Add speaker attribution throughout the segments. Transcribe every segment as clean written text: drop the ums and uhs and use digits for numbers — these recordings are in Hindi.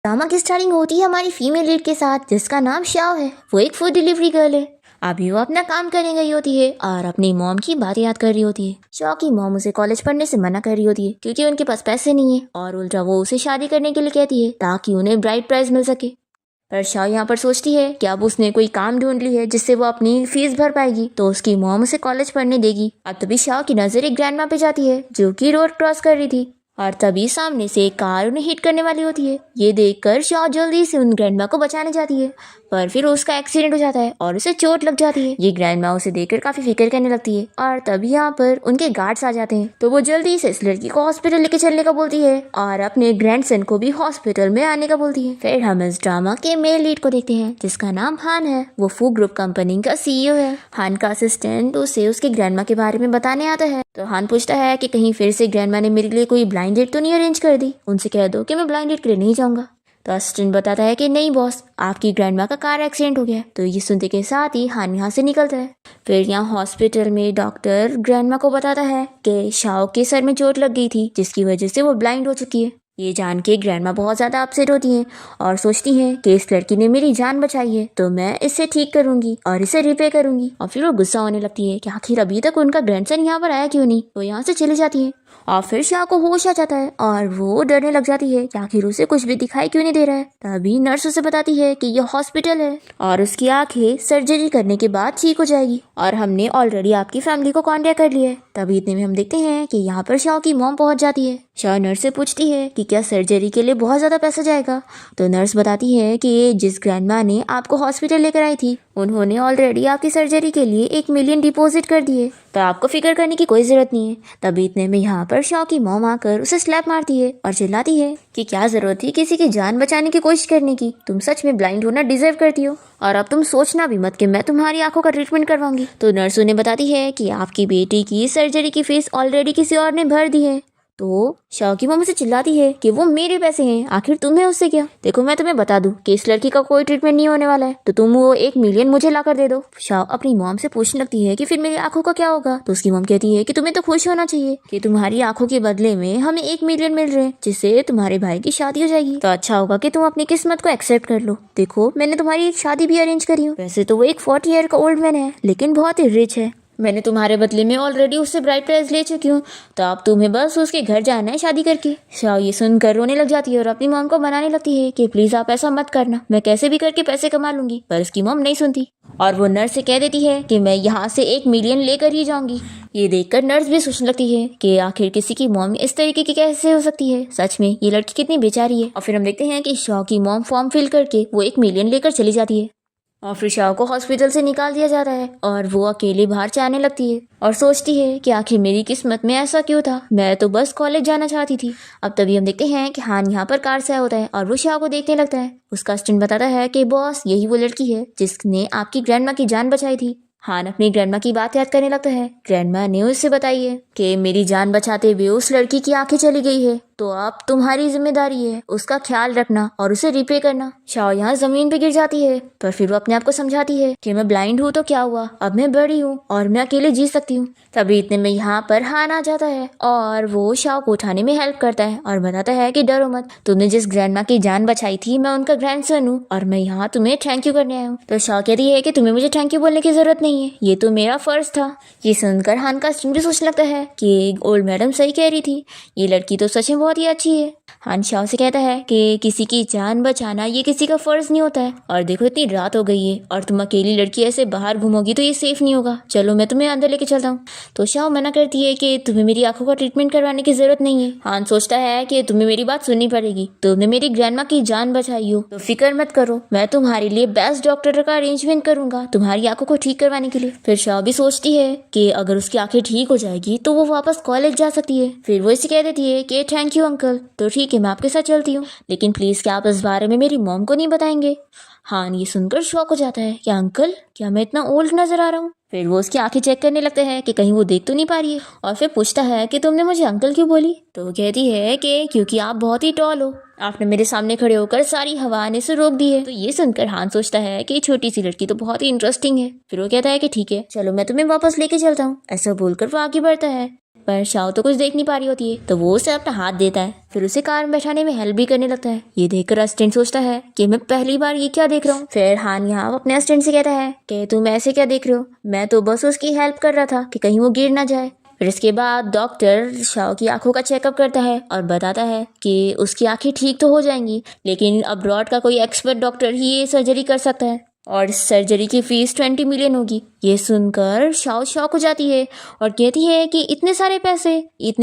Speaker 1: ड्रामा की स्टार्टिंग होती है हमारी फीमेल लीड के साथ, जिसका नाम शाओ है। वो एक फूड डिलीवरी गर्ल है। अभी वो अपना काम करने गई होती है और अपनी मॉम की बात याद कर रही होती है। शाओ की मॉम उसे कॉलेज पढ़ने से मना कर रही होती है क्योंकि उनके पास पैसे नहीं है, और उल्टा वो उसे शादी करने के लिए कहती है ताकि उन्हें ब्राइड प्राइज मिल सके। पर शाओ यहाँ पर सोचती है कि अब उसने कोई काम ढूंढ ली है जिससे वो अपनी फीस भर पाएगी, तो उसकी मॉम उसे कॉलेज पढ़ने देगी। अब तभी शाओ की नजर एक ग्रैंडमा पे जाती है जो कि रोड क्रॉस कर रही थी, और तभी सामने से एक कार उन्हें हिट करने वाली होती है। ये देखकर शाओ जल्दी से उन ग्रैंडमा को बचाने जाती है, पर फिर उसका एक्सीडेंट हो जाता है और उसे चोट लग जाती है। ये ग्रैंडमा उसे देखकर काफी फिक्र करने लगती है, और तभी यहाँ पर उनके गार्ड्स आ जाते हैं। तो वो जल्दी से इस लड़की को हॉस्पिटल लेके चलने का बोलती है और अपने ग्रैंडसन को भी हॉस्पिटल में आने का बोलती है। फिर हम इस ड्रामा के मेल लीड को देखते हैं जिसका नाम हान है। वो फू ग्रुप कंपनी का सीईओ है। हान का असिस्टेंट उसे उसके ग्रैंडमा के बारे में बताने आता है। तो हान पूछता है कि कहीं फिर से ग्रैंडमा ने मेरे लिए कोई ब्लाइंड डेट तो नहीं अरेंज कर दी, उनसे कह दो कि मैं ब्लाइंड डेट के लिए नहीं जाऊंगा। तो असिस्टेंट बताता है कि नहीं बॉस, आपकी ग्रैंडमा का कार एक्सीडेंट हो गया। तो ये सुनते के साथ ही हान यहाँ से निकलता है। फिर यहाँ हॉस्पिटल में डॉक्टर ग्रैंडमा को बताता है कि शाओ के सर में चोट लग गई थी जिसकी वजह से वो ब्लाइंड हो चुकी है। ये जान के ग्रैंडमा बहुत ज़्यादा अपसेट होती हैं और सोचती हैं कि इस लड़की ने मेरी जान बचाई है तो मैं इसे ठीक करूंगी और इसे रिपेयर करूंगी। और फिर वो गुस्सा होने लगती है कि आखिर अभी तक उनका ग्रैंडसन यहाँ पर आया क्यों नहीं। वो यहाँ से चली जाती है और फिर शाह को होश आ जाता है और वो डरने लग जाती है कि आखिर उसे कुछ भी दिखाई क्यों नहीं दे रहा है। तभी नर्स उसे बताती है कि यह हॉस्पिटल है और उसकी आंखें सर्जरी करने के बाद ठीक हो जाएगी, और हमने ऑलरेडी आपकी फैमिली को कांटेक्ट कर लिया है। तभी इतने में हम देखते हैं कि यहाँ पर शाह की मॉम पहुंच जाती है। शाह नर्स से पूछती है कि क्या सर्जरी के लिए बहुत ज्यादा पैसा जाएगा। तो नर्स बताती है कि जिस ग्रैंडमा ने आपको हॉस्पिटल लेकर आई थी उन्होंने ऑलरेडी आपकी सर्जरी के लिए 1 मिलियन डिपॉजिट कर दिए, तो आपको फिक्र करने की कोई जरूरत नहीं है। तभी इतने में यहाँ पर शाह की मॉम आकर उसे स्लैप मारती है और चिल्लाती है कि क्या जरूरत थी किसी की जान बचाने की कोशिश करने की, तुम सच में ब्लाइंड होना डिजर्व करती हो, और अब तुम सोचना भी मत कि मैं तुम्हारी आंखों का ट्रीटमेंट करवाऊंगी। तो नर्स उन्हें बताती है कि आपकी बेटी की सर्जरी की फीस ऑलरेडी किसी और ने भर दी है। तो शाह की मम्मी से चिल्लाती है कि वो मेरे पैसे हैं, आखिर तुम्हें उससे क्या। देखो मैं तुम्हें बता दूं कि इस लड़की का कोई ट्रीटमेंट नहीं होने वाला है, तो तुम वो 1 मिलियन मुझे ला कर दे दो। शाह अपनी मॉम से पूछने लगती है कि फिर मेरी आंखों का क्या होगा। तो उसकी मॉम कहती है कि तुम्हें तो खुश होना चाहिए कि तुम्हारी आंखों के बदले में हमें 1 मिलियन मिल रहे हैं जिससे तुम्हारे भाई की शादी हो जाएगी। तो अच्छा होगा कि तुम अपनी किस्मत को एक्सेप्ट कर लो। देखो मैंने तुम्हारी एक शादी भी अरेंज करी हूँ। वैसे तो वो एक 40 ईयर का ओल्ड मैन है लेकिन बहुत ही रिच है। मैंने तुम्हारे बदले में ऑलरेडी उससे ब्राइड प्राइज ले चुकी हूँ, तो अब तुम्हें बस उसके घर जाना है शादी करके। शाह ये सुनकर रोने लग जाती है और अपनी मॉम को मनाने लगती है कि प्लीज आप ऐसा मत करना, मैं कैसे भी करके पैसे कमा लूंगी। पर उसकी मॉम नहीं सुनती और वो नर्स से कह देती है कि मैं यहाँ से 1 मिलियन लेकर ही जाऊंगी। ये देखकर नर्स भी सोचने लगती है कि आखिर किसी की मॉम इस तरीके की कैसे हो सकती है, सच में ये लड़की कितनी बेचारी है। और फिर हम देखते हैं कि शाह की मॉम फॉर्म फिल करके वो 1 मिलियन लेकर चली जाती है, और फिर शाह को हॉस्पिटल से निकाल दिया जाता है और वो अकेले बाहर जाने लगती है और सोचती है कि आखिर मेरी किस्मत में ऐसा क्यों था, मैं तो बस कॉलेज जाना चाहती थी। अब तभी हम देखते हैं कि हान यहाँ पर कार से आया होता है और वो शाह को देखने लगता है। उसका असिस्टेंट बताता है कि बॉस यही वो लड़की है जिसने आपकी ग्रैंडमा की जान बचाई थी। हान अपनी ग्रैंडमा की बात याद करने लगता है। ग्रैंडमा ने उससे बताई है कि मेरी जान बचाते हुए उस लड़की की आंखें चली गई है, तो अब तुम्हारी जिम्मेदारी है उसका ख्याल रखना और उसे रिपेयर करना। शाओ यहाँ जमीन पे गिर जाती है, पर फिर वो अपने आप को समझाती है कि मैं ब्लाइंड हूँ तो क्या हुआ, अब मैं बड़ी हूँ और मैं अकेले जी सकती हूँ। तभी इतने में यहाँ पर हान आ जाता है और वो शाओ को उठाने में हेल्प करता है और बताता है कि डरो मत, तुमने जिस ग्रैंडमा की जान बचाई थी मैं उनका ग्रैंडसन हूँ और मैं यहाँ तुम्हें थैंक यू करने आया हूँ। तो शाओ कहती है कि तुम्हें मुझे थैंक यू बोलने की जरूरत नहीं है, ये तो मेरा फर्ज था। ये सुनकर हान का स्टूडेंट भी सोचने लगता है कि ओल्ड मैडम सही कह रही थी, ये लड़की तो सच में बहुत ही अच्छी है। हान शाओ से कहता है कि किसी की जान बचाना ये किसी का फर्ज नहीं होता है, और देखो इतनी रात हो गई है और तुम अकेली लड़की ऐसे बाहर घूमोगी तो ये सेफ नहीं होगा, चलो मैं तुम्हें अंदर लेके चलता हूँ। तो शाओ मना करती है कि तुम्हें मेरी आंखों का ट्रीटमेंट करवाने की जरूरत नहीं है। हान सोचता है कि तुम्हें मेरी बात सुननी पड़ेगी, तुमने मेरी ग्रैंडमा की जान बचाई हो तो फिक्र मत करो, मैं तुम्हारे लिए बेस्ट डॉक्टर का अरेंजमेंट करूंगा तुम्हारी आंखों को ठीक करवाने के लिए। फिर शाओ भी सोचती है कि अगर उसकी आंखें ठीक हो जाएगी तो वो वापस कॉलेज जा सकती है। फिर वो इसे कह देती है कि थैंक यू अंकल, तो ठीक है मैं आपके साथ चलती हूँ, लेकिन प्लीज क्या आप इस बारे में मेरी मॉम को नहीं बताएंगे। हान ये सुनकर शॉक हो जाता है कि अंकल क्या मैं इतना ओल्ड नजर आ रहा हूँ। फिर वो उसकी आंखें चेक करने लगता है कि कहीं वो देख तो नहीं पा रही है, और फिर पूछता है कि तुमने मुझे अंकल क्यों बोली। तो वो कहती है कि क्योंकि आप बहुत ही टॉल हो, आपने मेरे सामने खड़े होकर सारी हवा आने से रोक दी है। तो ये सुनकर हान सोचता है कि छोटी सी लड़की तो बहुत ही इंटरेस्टिंग है। फिर वो कहता है कि ठीक है चलो मैं तुम्हें वापस लेके चलता हूँ। ऐसा बोलकर वो आगे बढ़ता है, पर शाओ तो कुछ देख नहीं पा रही होती है, तो वो उसे अपना हाथ देता है, फिर उसे कार में बैठाने में हेल्प भी करने लगता है। ये देखकर असिस्टेंट सोचता है कि मैं पहली बार ये क्या देख रहा हूँ। फिर हान यहाँ अपने असिस्टेंट से कहता है कि तुम ऐसे क्या देख रहे हो, मैं तो बस उसकी हेल्प कर रहा था कि कहीं वो गिर ना जाए। फिर इसके बाद डॉक्टर शाओ की आंखों का चेकअप करता है और बताता है कि उसकी आंखें ठीक तो हो जाएंगी, लेकिन अब्रॉड का कोई एक्सपर्ट डॉक्टर ही ये सर्जरी कर सकता है और इस सर्जरी की फीस 20 मिलियन होगी। ये सुनकर शाओ शॉक हो जाती है और कहती है कि इतने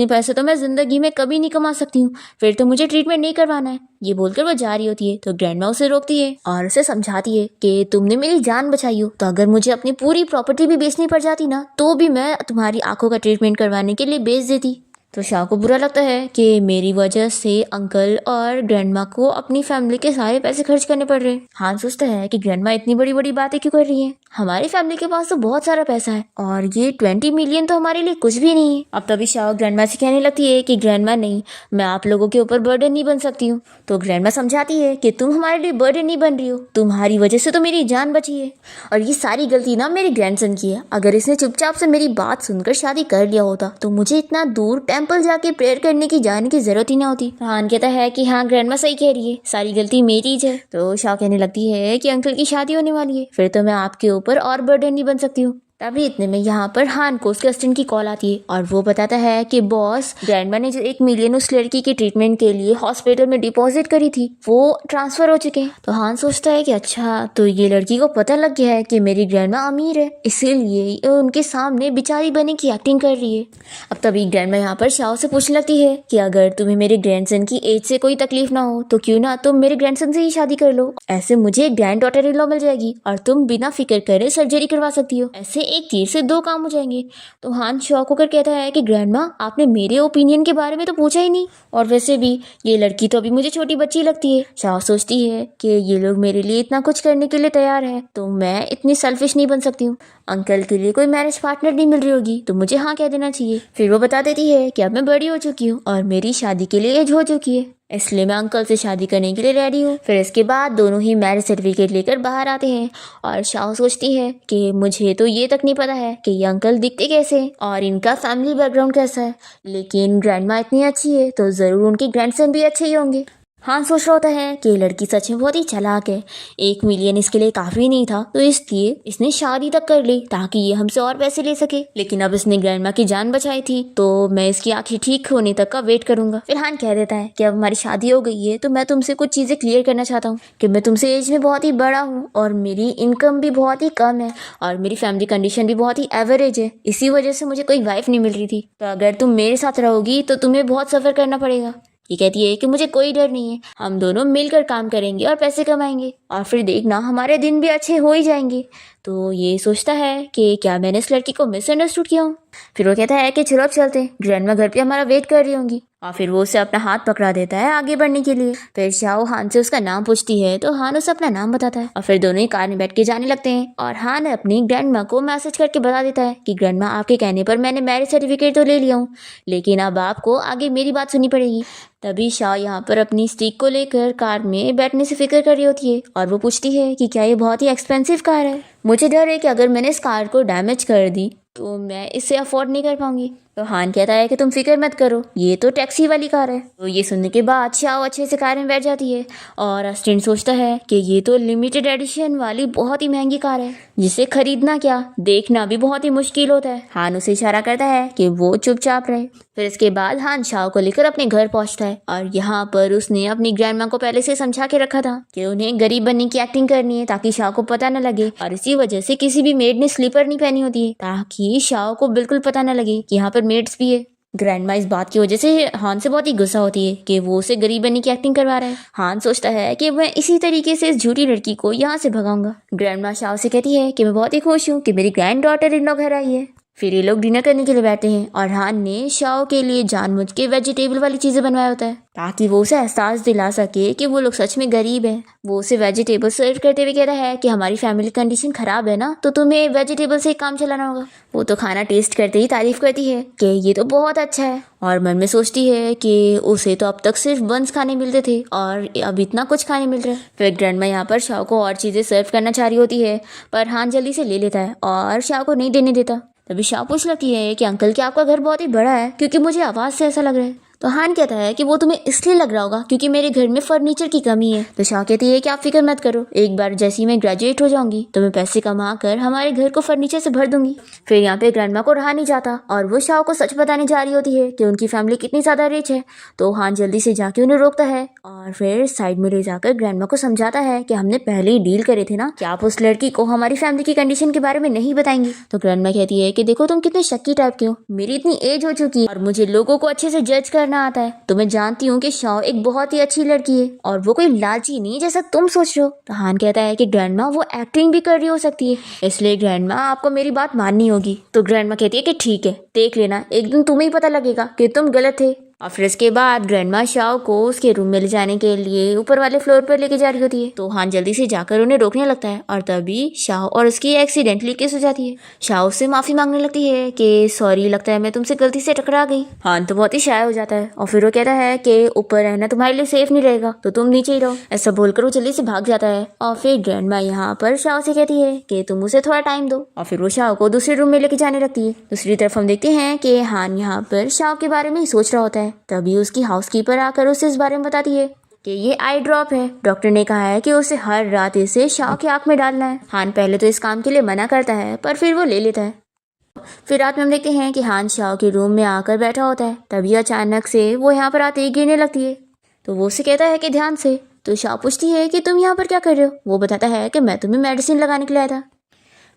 Speaker 1: पैसे तो मैं जिंदगी में कभी नहीं कमा सकती हूँ, फिर तो मुझे ट्रीटमेंट नहीं करवाना है। ये बोलकर वो जा रही होती है तो ग्रैंडमा उसे रोकती है और उसे समझाती है कि तुमने मेरी जान बचाई हो, तो अगर मुझे अपनी पूरी प्रॉपर्टी भी बेचनी पड़ जाती ना तो भी मैं तुम्हारी आंखों का ट्रीटमेंट करवाने के लिए बेच देती। तो शाह को बुरा लगता है कि मेरी वजह से अंकल और ग्रैंडमा को अपनी फैमिली के सारे पैसे खर्च करने पड़ रहे हैं। हान सोचता है कि ग्रैंडमा इतनी बड़ी बड़ी बातें क्यों कर रही है, हमारी फैमिली के पास तो बहुत सारा पैसा है और ये 20 मिलियन तो हमारे लिए कुछ भी नहीं है। अब तभी शाह ग्रैंडमा से कहने लगती है कि ग्रैंडमा नहीं, मैं आप लोगों के ऊपर बर्डन नहीं बन सकती हूँ। तो ग्रैंडमा समझाती है कि तुम हमारे लिए बर्डन नहीं बन रही हो, तुम्हारी वजह से तो मेरी जान बची है और ये सारी गलती ना मेरे ग्रैंडसन की है। अगर इसने चुपचाप से मेरी बात सुनकर शादी कर लिया होता तो मुझे इतना दूर टेंपल जाके प्रेयर करने की जाने की जरूरत ही ना होती। हान कहता है कि हाँ ग्रैंडमा सही कह रही है, सारी गलती मेरी है। तो शाह कहने लगती है कि अंकल की शादी होने वाली है, फिर तो मैं आपके ऊपर और बर्डन नहीं बन सकती हूँ। तभी इतने में यहाँ पर हान को उसके असिस्टेंट की कॉल आती है और वो बताता है कि बॉस ग्रैंडमा ने जो 1 मिलियन उस लड़की के ट्रीटमेंट के लिए हॉस्पिटल में डिपॉजिट करी थी वो ट्रांसफर हो चुके हैं। तो हान सोचता है कि अच्छा तो ये लड़की को पता लग गया है कि मेरी ग्रैंडमा अमीर है, इसीलिए उनके सामने बेचारी बने की एक्टिंग कर रही है। अब तभी ग्रैंडमा यहाँ पर शाओ से पूछने लगती है कि अगर तुम्हें मेरे ग्रैंडसन की एज से कोई तकलीफ ना हो तो क्यों ना तुम मेरे ग्रैंडसन से ही शादी कर लो, ऐसे मुझे एक ग्रैंड डॉटर इन लॉ मिल जाएगी और तुम बिना फिक्र करे सर्जरी करवा सकती हो, ऐसे एक तीर से 2 काम हो जाएंगे। तो हान शॉक होकर कहता है कि ग्रैंडमा आपने मेरे ओपिनियन के बारे में तो पूछा ही नहीं, और वैसे भी ये लड़की तो अभी मुझे छोटी बच्ची लगती है। शाह सोचती है कि ये लोग मेरे लिए इतना कुछ करने के लिए तैयार है तो मैं इतनी सेल्फिश नहीं बन सकती हूँ। अंकल के लिए कोई मैरिज पार्टनर नहीं मिल रही होगी तो मुझे हाँ कह देना चाहिए। फिर वो बता देती है कि अब मैं बड़ी हो चुकी हूँ और मेरी शादी के लिए एज हो चुकी है, इसलिए मैं अंकल से शादी करने के लिए रेडी हूँ। फिर इसके बाद दोनों ही मैरिज सर्टिफिकेट लेकर बाहर आते हैं और शाह सोचती है कि मुझे तो ये तक नहीं पता है कि ये अंकल दिखते कैसे हैं और इनका फैमिली बैकग्राउंड कैसा है, लेकिन ग्रैंडमा इतनी अच्छी है तो ज़रूर उनके ग्रैंडसन भी अच्छे ही होंगे। हान सोच रहा होता है कि लड़की सच में बहुत ही चालाक है, 1 मिलियन इसके लिए काफी नहीं था तो इसलिए इसने शादी तक कर ली ताकि ये हमसे और पैसे ले सके, लेकिन अब इसने ग्रैंडमा की जान बचाई थी तो मैं इसकी आंखें ठीक होने तक का वेट करूंगा। फिर हान कह देता है कि अब हमारी शादी हो गई है तो मैं तुमसे कुछ चीजें क्लियर करना चाहता हूँ कि मैं तुमसे एज में बहुत ही बड़ा हूँ और मेरी इनकम भी बहुत ही कम है और मेरी फैमिली कंडीशन भी बहुत ही एवरेज है, इसी वजह से मुझे कोई वाइफ नहीं मिल रही थी, तो अगर तुम मेरे साथ रहोगी तो तुम्हें बहुत सफर करना पड़ेगा। ये कहती है कि मुझे कोई डर नहीं है, हम दोनों मिलकर काम करेंगे और पैसे कमाएंगे और फिर देखना हमारे दिन भी अच्छे हो ही जाएंगे। तो ये सोचता है कि क्या मैंने इस लड़की को मिसअंडरस्टूड किया हूँ। फिर वो कहता है कि चलो अब चलते हैं, ग्रैंडमा घर पे हमारा वेट कर रही होंगी, और फिर वो उसे अपना हाथ पकड़ा देता है आगे बढ़ने के लिए। फिर शाओ हान से उसका नाम पूछती है तो हान उसे अपना नाम बताता है और फिर दोनों ही कार में बैठ के जाने लगते हैं और हान अपनी ग्रैंडमा को मैसेज करके बता देता है कि ग्रैंडमा आपके कहने पर मैंने मैरिज सर्टिफिकेट तो ले लिया हूँ, लेकिन अब आपको आगे मेरी बात सुननी पड़ेगी। तभी शाह यहाँ पर अपनी स्टिक को लेकर कार में बैठने से फिक्र कर रही होती है और वो पूछती है कि क्या ये बहुत ही एक्सपेंसिव कार है, मुझे डर है कि अगर मैंने इस कार को डैमेज कर दी तो मैं इसे अफोर्ड नहीं कर पाऊंगी। तो हान कहता है कि तुम फिक्र मत करो, ये तो टैक्सी वाली कार है। तो ये सुनने के बाद शाओ अच्छे से कार में बैठ जाती है और असिस्टेंट सोचता है कि ये तो लिमिटेड एडिशन वाली बहुत ही महंगी कार है जिसे खरीदना क्या देखना भी बहुत ही मुश्किल होता है। हान उसे इशारा करता है कि वो चुपचाप रहे। फिर इसके बाद हान शाओ को लेकर अपने घर पहुंचता है और यहाँ पर उसने अपनी ग्रैंडमा को पहले से समझा के रखा था कि उन्हें गरीब बनने की एक्टिंग करनी है ताकि शाओ को पता न लगे, और इसी वजह से किसी भी मेड ने स्लीपर नहीं पहनी होती है ताकि शाओ को बिल्कुल पता न लगे कि यहाँ पर मेड्स भी है। ग्रैंडमा इस बात की वजह से हान से बहुत ही गुस्सा होती है कि वो उसे गरीब बनने की एक्टिंग करवा रहा है। हान सोचता है कि मैं इसी तरीके से इस झूठी लड़की को यहाँ से भगाऊंगा। ग्रैंडमा शाओ से कहती है कि मैं बहुत ही खुश हूँ कि मेरी ग्रैंड डॉटर इन लॉ घर आई है। फिर ये लोग डिनर करने के लिए बैठते हैं और हान ने शाओ के लिए जानबूझ के वेजिटेबल वाली चीज़ें बनवाया होता है ताकि वो उसे एहसास दिला सके कि वो लोग सच में गरीब है। वो उसे वेजिटेबल सर्व करते हुए कहता है कि हमारी फैमिली कंडीशन खराब है ना, तो तुम्हें वेजिटेबल से ही काम चलाना होगा। वो तो खाना टेस्ट करते ही तारीफ करती है कि ये तो बहुत अच्छा है और मन में सोचती है कि उसे तो अब तक सिर्फ बंस खाने मिलते थे और अब इतना कुछ खाने मिल रहा है। फिर ग्रैंडमा यहाँ पर शाओ को और चीज़ें सर्व करना चाह रही होती है पर हान जल्दी से ले लेता है और शाओ को नहीं देने देता। तभी शाओ पूछ लेती है कि अंकल क्या आपका घर बहुत ही बड़ा है, क्योंकि मुझे आवाज़ से ऐसा लग रहा है। तो हान कहता है कि वो तुम्हें इसलिए लग रहा होगा क्योंकि मेरे घर में फर्नीचर की कमी है। तो शाओ कहती है कि आप फिक्र मत करो, एक बार जैसे ही मैं ग्रेजुएट हो जाऊंगी तो मैं पैसे कमा कर हमारे घर को फर्नीचर से भर दूंगी। फिर यहाँ पे ग्रैंडमा को रहा नहीं जाता और वो शाओ को सच बताने जा रही होती है कि उनकी फैमिली कितनी ज़्यादा रिच है। तो हान जल्दी से जाके उन्हें रोकता है और फिर साइड में ले जाकर ग्रैंडमा को समझाता है कि हमने पहले ही डील करे थे ना कि आप उस लड़की को हमारी फैमिली की कंडीशन के बारे में नहीं बताएंगी। तो ग्रैंडमा कहती है कि देखो तुम कितने शक्की टाइप के हो, मेरी इतनी एज हो चुकी है और मुझे लोगों को अच्छे से जज करना आता है। तो मैं जानती हूँ कि शाओ एक बहुत ही अच्छी लड़की है और वो कोई लालची नहीं जैसा तुम सोच रहे हो। तो हान कहता है कि ग्रैंडमा वो एक्टिंग भी कर रही हो सकती है, इसलिए ग्रैंडमा आपको मेरी बात माननी होगी। तो ग्रैंडमा कहती है कि ठीक है, देख लेना, एक दिन तुम्हें ही पता लगेगा कि तुम गलत थे। और फिर इसके बाद ग्रैंडमा शाओ को उसके रूम में ले जाने के लिए ऊपर वाले फ्लोर पर लेके जा रही होती है। तो हान जल्दी से जाकर उन्हें रोकने लगता है और तभी शाओ और उसकी एक्सीडेंटली किस हो जाती है। शाओ उससे माफी मांगने लगती है कि सॉरी, लगता है मैं तुमसे गलती से टकरा गई। हान तो बहुत ही शाय हो जाता है और फिर वो कहता है कि ऊपर रहना तुम्हारे लिए सेफ नहीं रहेगा, तो तुम नीचे ही रहो। ऐसा बोलकर वो जल्दी से भाग जाता है और फिर ग्रैंडमा यहाँ पर शाओ से कहती है कि तुम उसे थोड़ा टाइम दो और फिर वो शाओ को दूसरे रूम में लेके जाने लगती है। दूसरी तरफ हम देखते हैं कि हान यहाँ पर शाओ के बारे में ही सोच रहा होता है। तभी उसकी हाउसकीपर आकर उसे इस बारे में बताती है कि ये आई ड्रॉप है, डॉक्टर ने कहा है कि उसे हर रात इसे शाओ की आंख में डालना है। हान पहले तो इस काम के लिए मना करता है पर फिर वो ले लेता है। फिर रात में हम देखते हैं कि हान शाओ के रूम में आकर बैठा होता है। तभी अचानक से वो यहाँ पर आते ही गिरने लगती है। तो वो उसे कहता है कि ध्यान से। तो शाओ पूछती है कि तुम यहाँ पर क्या कर रहे हो। वो बताता है कि मैं तुम्हें मेडिसिन लगाने के लिए आया था।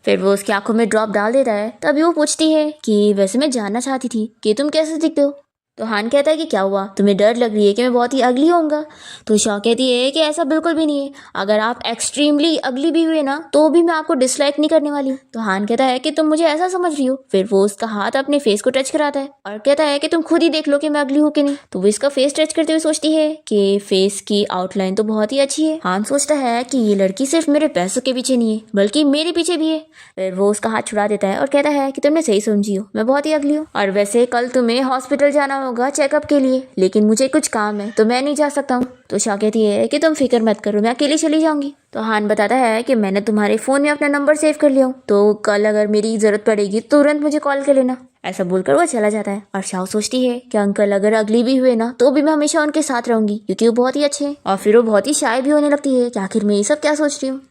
Speaker 1: फिर वो उसकी आंखों में ड्रॉप डाल देता है। तभी वो पूछती है कि वैसे मैं जानना चाहती थी कि तुम कैसे दिखते हो। तो हान कहता है कि क्या हुआ, तुम्हें डर लग रही है कि मैं बहुत ही अगली होऊंगा। तो शाओ कहती है कि ऐसा बिल्कुल भी नहीं है, अगर आप एक्सट्रीमली अगली भी हुए ना तो भी मैं आपको डिसलाइक नहीं करने वाली। तो हान कहता है कि तुम मुझे ऐसा समझ रही हो। फिर वो उसका हाथ अपने फेस को टच कराता है और कहता है कि तुम खुद ही देख लो कि मैं अगली हूँ कि नहीं। तो वो इसका फेस टच करते हुए सोचती है कि फेस की आउटलाइन तो बहुत ही अच्छी है। हान सोचता है कि ये लड़की सिर्फ मेरे पैसों के पीछे नहीं है बल्कि मेरे पीछे भी है। फिर वो उसका हाथ छुड़ा देता है और कहता है कि तुमने सही समझी हो, मैं बहुत ही अगली हूँ और वैसे कल तुम्हें हॉस्पिटल जाना होगा चेकअप के लिए, लेकिन मुझे कुछ काम है तो मैं नहीं जा सकता हूँ। तो शाओ कहती है कि तुम फिक्र मत करो, मैं अकेली चली जाऊंगी। तो हान बताता है कि मैंने तुम्हारे फोन में अपना नंबर सेव कर लिया हूँ, तो कल अगर मेरी जरूरत पड़ेगी तुरंत मुझे कॉल कर लेना। ऐसा बोलकर वो चला जाता है और शाओ सोचती है कि अंकल अगर अगली भी हुए ना तो भी मैं हमेशा उनके साथ रहूंगी क्योंकि वो बहुत ही अच्छे हैं। और फिर वो बहुत ही शाय भी होने लगती है कि आखिर मैं ये सब क्या सोच रही हूँ।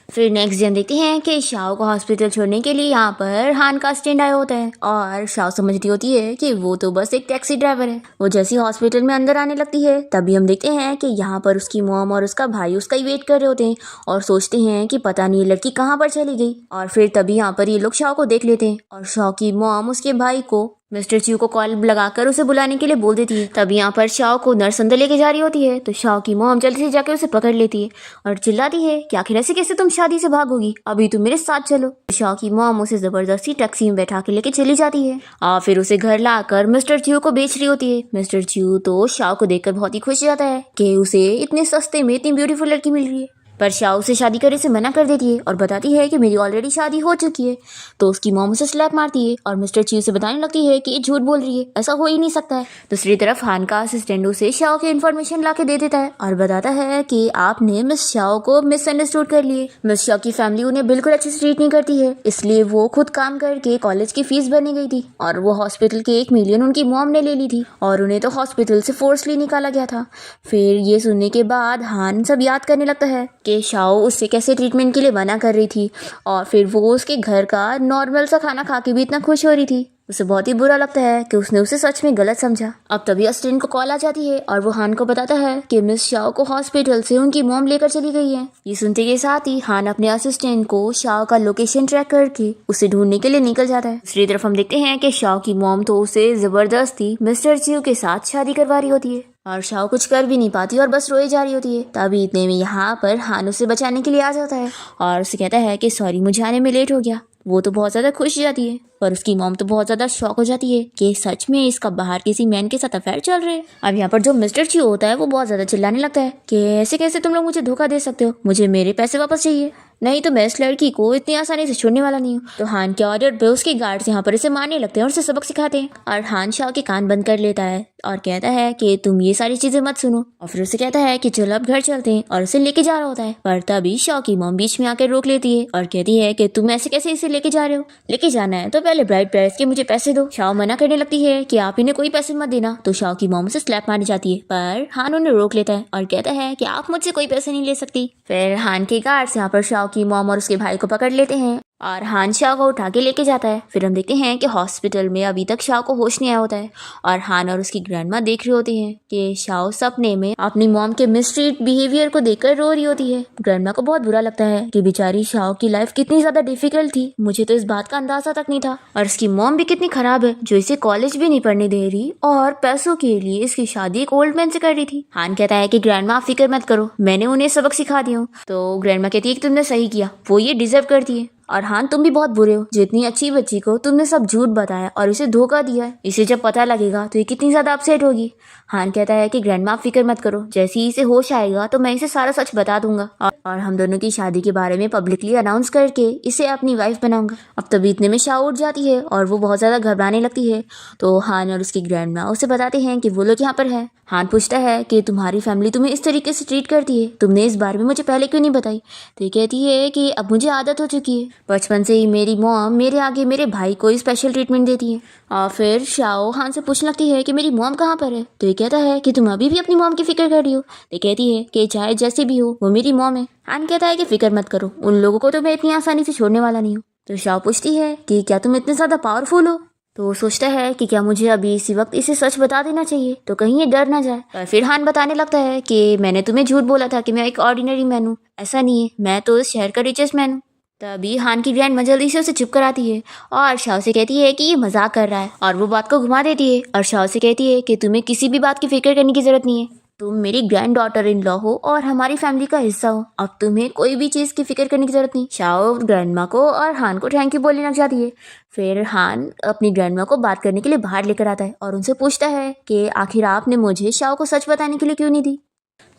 Speaker 1: फिर नेक्स्ट डे हम देखते हैं कि शाओ को हॉस्पिटल छोड़ने के लिए यहाँ पर हान का स्टैंड आया होता है और शाओ समझ रही होती है कि वो तो बस एक टैक्सी ड्राइवर है। वो जैसे हॉस्पिटल में अंदर आने लगती है तभी हम देखते हैं कि यहाँ पर उसकी मॉम और उसका भाई उसका ही वेट कर रहे होते हैं और सोचते हैं कि पता नहीं ये लड़की कहाँ पर चली गई। और फिर तभी यहाँ पर ये लोग शाओ को देख लेते हैं और शाओ की मॉम उसके भाई को मिस्टर च्यू को कॉल लगाकर उसे बुलाने के लिए बोल देती है। तब यहाँ पर शाओ को नर्स अंदर लेके जा रही होती है। तो शाओ की मॉम जल्दी से जाकर उसे पकड़ लेती है और चिल्लाती है कि आखिर ऐसे कैसे तुम शादी से भागोगी, अभी तुम मेरे साथ चलो। शाओ की मॉम उसे जबरदस्ती टैक्सी में बैठा के लेके चली जाती है और फिर उसे घर लाकर मिस्टर च्यू को बेच रही होती है। मिस्टर च्यू तो शाओ को देखकर बहुत ही खुश हो जाता है कि उसे इतने सस्ते में इतनी ब्यूटीफुल लड़की मिल रही है। पर शाओ उसे शादी करने से मना कर देती है और बताती है कि मेरी ऑलरेडी शादी हो चुकी है। तो उसकी मॉम उसे स्लैप मारती है और मिस्टर च्यू से बताने लगती है कि ये झूठ बोल रही है, ऐसा हो ही नहीं सकता है। दूसरी तरफ हान का असिस्टेंट उसे शाओ की इन्फॉर्मेशन ला के दे देता है और बताता है कि आपने मिस शाओ को मिसअंडरस्टूड कर लिए। मिस शाओ की फैमिली उन्हें बिल्कुल अच्छे से ट्रीट नहीं करती है, इसलिए वो खुद काम करके कॉलेज की फीस भरने गई थी और वो हॉस्पिटल के 1 मिलियन उनकी मॉम ने ले ली थी और उन्हें तो हॉस्पिटल से फोर्सली निकाला गया था। फिर ये सुनने के बाद हान सब याद करने लगता है कि शाओ उससे कैसे ट्रीटमेंट के लिए मना कर रही थी और फिर वो उसके घर का नॉर्मल सा खाना खा के भी इतना खुश हो रही थी। उसे बहुत ही बुरा लगता है कि उसने उसे सच में गलत समझा। अब तभी असिस्टेंट को कॉल आ जाती है और वो हान को बताता है कि मिस शाओ को हॉस्पिटल से उनकी मॉम लेकर चली गई है। ये सुनते के साथ ही हान अपने असिस्टेंट को शाओ का लोकेशन ट्रैक करके उसे ढूंढने के लिए निकल जाता है। दूसरी तरफ हम देखते हैं कि शाओ की मॉम तो उसे जबरदस्ती मिस्टर च्यू के साथ शादी करवा रही होती है और शाओ कुछ कर भी नहीं पाती और बस रोई जा रही होती है। तभी इतने में यहाँ पर हान उसे बचाने के लिए आ जाता है और उसे कहता है कि सॉरी, मुझे आने में लेट हो गया। वो तो बहुत ज़्यादा खुश हो जाती है, पर उसकी मॉम तो बहुत ज़्यादा शॉक हो जाती है कि सच में इसका बाहर किसी मैन के साथ अफेयर चल रहे हैं। अब यहाँ पर जो मिस्टर ची होता है वो बहुत ज़्यादा चिल्लाने लगता है कि ऐसे कैसे तुम लोग मुझे धोखा दे सकते हो, मुझे मेरे पैसे वापस चाहिए, नहीं तो मैं इस लड़की को इतनी आसानी से छोड़ने वाला नहीं हूँ। तो हान के ऑर्डर पे उसके गार्ड्स यहाँ पर इसे मारने लगते हैं और उसे सबक सिखाते हैं। और हान शाओ के कान बंद कर लेता है और कहता है कि तुम ये सारी चीजें मत सुनो, और फिर उसे कहता है कि चलो अब घर चलते हैं, और उसे लेके जा रहा होता है। पर तभी शाओ की मॉम बीच में आकर रोक लेती है और कहती है कि तुम ऐसे कैसे इसे लेके जा रहे हो, लेके जाना है तो पहले ब्राइड प्राइस के मुझे पैसे दो। शाओ मना करने लगती है कि आप इन्हें कोई पैसे मत देना, तो शाओ की मॉम से स्लैप मारी जाती है, पर हान उन्हें रोक लेता है और कहता है कि आप मुझसे कोई पैसे नहीं ले सकती। फिर हान के गार्ड्स यहाँ पर शाओ की मॉम और उसके भाई को पकड़ लेते हैं और हान शाओ को उठा के लेके जाता है। फिर हम देखते हैं कि हॉस्पिटल में अभी तक शाओ को होश नहीं आया होता है और हान और उसकी ग्रैंडमा देख रही होती हैं कि शाओ सपने में अपनी मॉम के मिसट्रीट बिहेवियर को देखकर रो रही होती है। ग्रैंडमा को बहुत बुरा लगता है कि बेचारी शाओ की लाइफ कितनी ज्यादा डिफिकल्ट थी, मुझे तो इस बात का अंदाजा तक नहीं था, और इसकी मॉम भी कितनी खराब है जो इसे कॉलेज भी नहीं पढ़ने दे रही और पैसों के लिए इसकी शादी एक ओल्ड मैन से कर रही थी। हान कहता है कि ग्रैंडमा आप फिक्र मत करो, मैंने उन्हें सबक सिखा दिया हूँ। तो ग्रैंडमा कहती है कि तुमने सही किया, वो ये डिजर्व करती है, और हान तुम भी बहुत बुरे हो, जितनी अच्छी बच्ची को तुमने सब झूठ बताया और इसे धोखा दिया है, इसे जब पता लगेगा तो ये कितनी ज्यादा अपसेट होगी। हान कहता है कि ग्रैंडमा आप फिक्र मत करो, जैसे ही इसे होश आएगा तो मैं इसे सारा सच बता दूंगा और हम दोनों की शादी के बारे में पब्लिकली अनाउंस करके इसे अपनी वाइफ बनाऊंगा। अब तभी इतने में शाओ उठ जाती है और वो बहुत ज्यादा घबराने लगती है। तो हान और उसकी ग्रैंडमा उसे बताते हैं कि वो लोग यहाँ पर है। हान पूछता है कि तुम्हारी फैमिली तुम्हें इस तरीके से ट्रीट करती है, तुमने इस बारे में मुझे पहले क्यों नहीं बताई। तो ये कहती है कि अब मुझे आदत हो चुकी है, बचपन से ही मेरी मॉम मेरे आगे मेरे भाई को स्पेशल ट्रीटमेंट देती है। और फिर शाओ हान से पूछने लगती है कि मेरी मॉम कहाँ पर है। तो ये कहता है कि तुम अभी भी अपनी मॉम की फिक्र कर रही हो। तो कहती है कि चाहे जैसे भी हो वो मेरी मॉम है। हान कहता है कि फिक्र मत करो, उन लोगों को तो मैं इतनी आसानी से छोड़ने वाला नहीं हूँ। तो शाओ पूछती है कि क्या तुम इतने ज्यादा पावरफुल हो। तो वो सोचता है कि क्या मुझे अभी इसी वक्त इसे सच बता देना चाहिए तो कहीं ये डर ना जाए। पर फिर हान बताने लगता है कि मैंने तुम्हें झूठ बोला था कि मैं एक ऑर्डिनरी मैन हूँ, ऐसा नहीं है, मैं तो इस शहर का रिचेस्ट मैन हूँ। तभी हान की ग्रैंडमा जल्दी से उसे चुप कराती है और शाओ से कहती है कि ये मजाक कर रहा है, और वो बात को घुमा देती है और शाओ से कहती है कि तुम्हें किसी भी बात की फिक्र करने की जरूरत नहीं है, तुम मेरी ग्रैंड डॉटर इन लॉ हो और हमारी फैमिली का हिस्सा हो, अब तुम्हें कोई भी चीज की फिक्र करने की जरूरत नहीं। शाओ ग्रैंडमा को और हान को थैंक यू बोलने लग जाती है। फिर हान अपनी ग्रैंडमा को बात करने के लिए बाहर लेकर आता है और उनसे पूछता है कि आखिर आपने मुझे शाओ को सच बताने के लिए क्यों नहीं दी।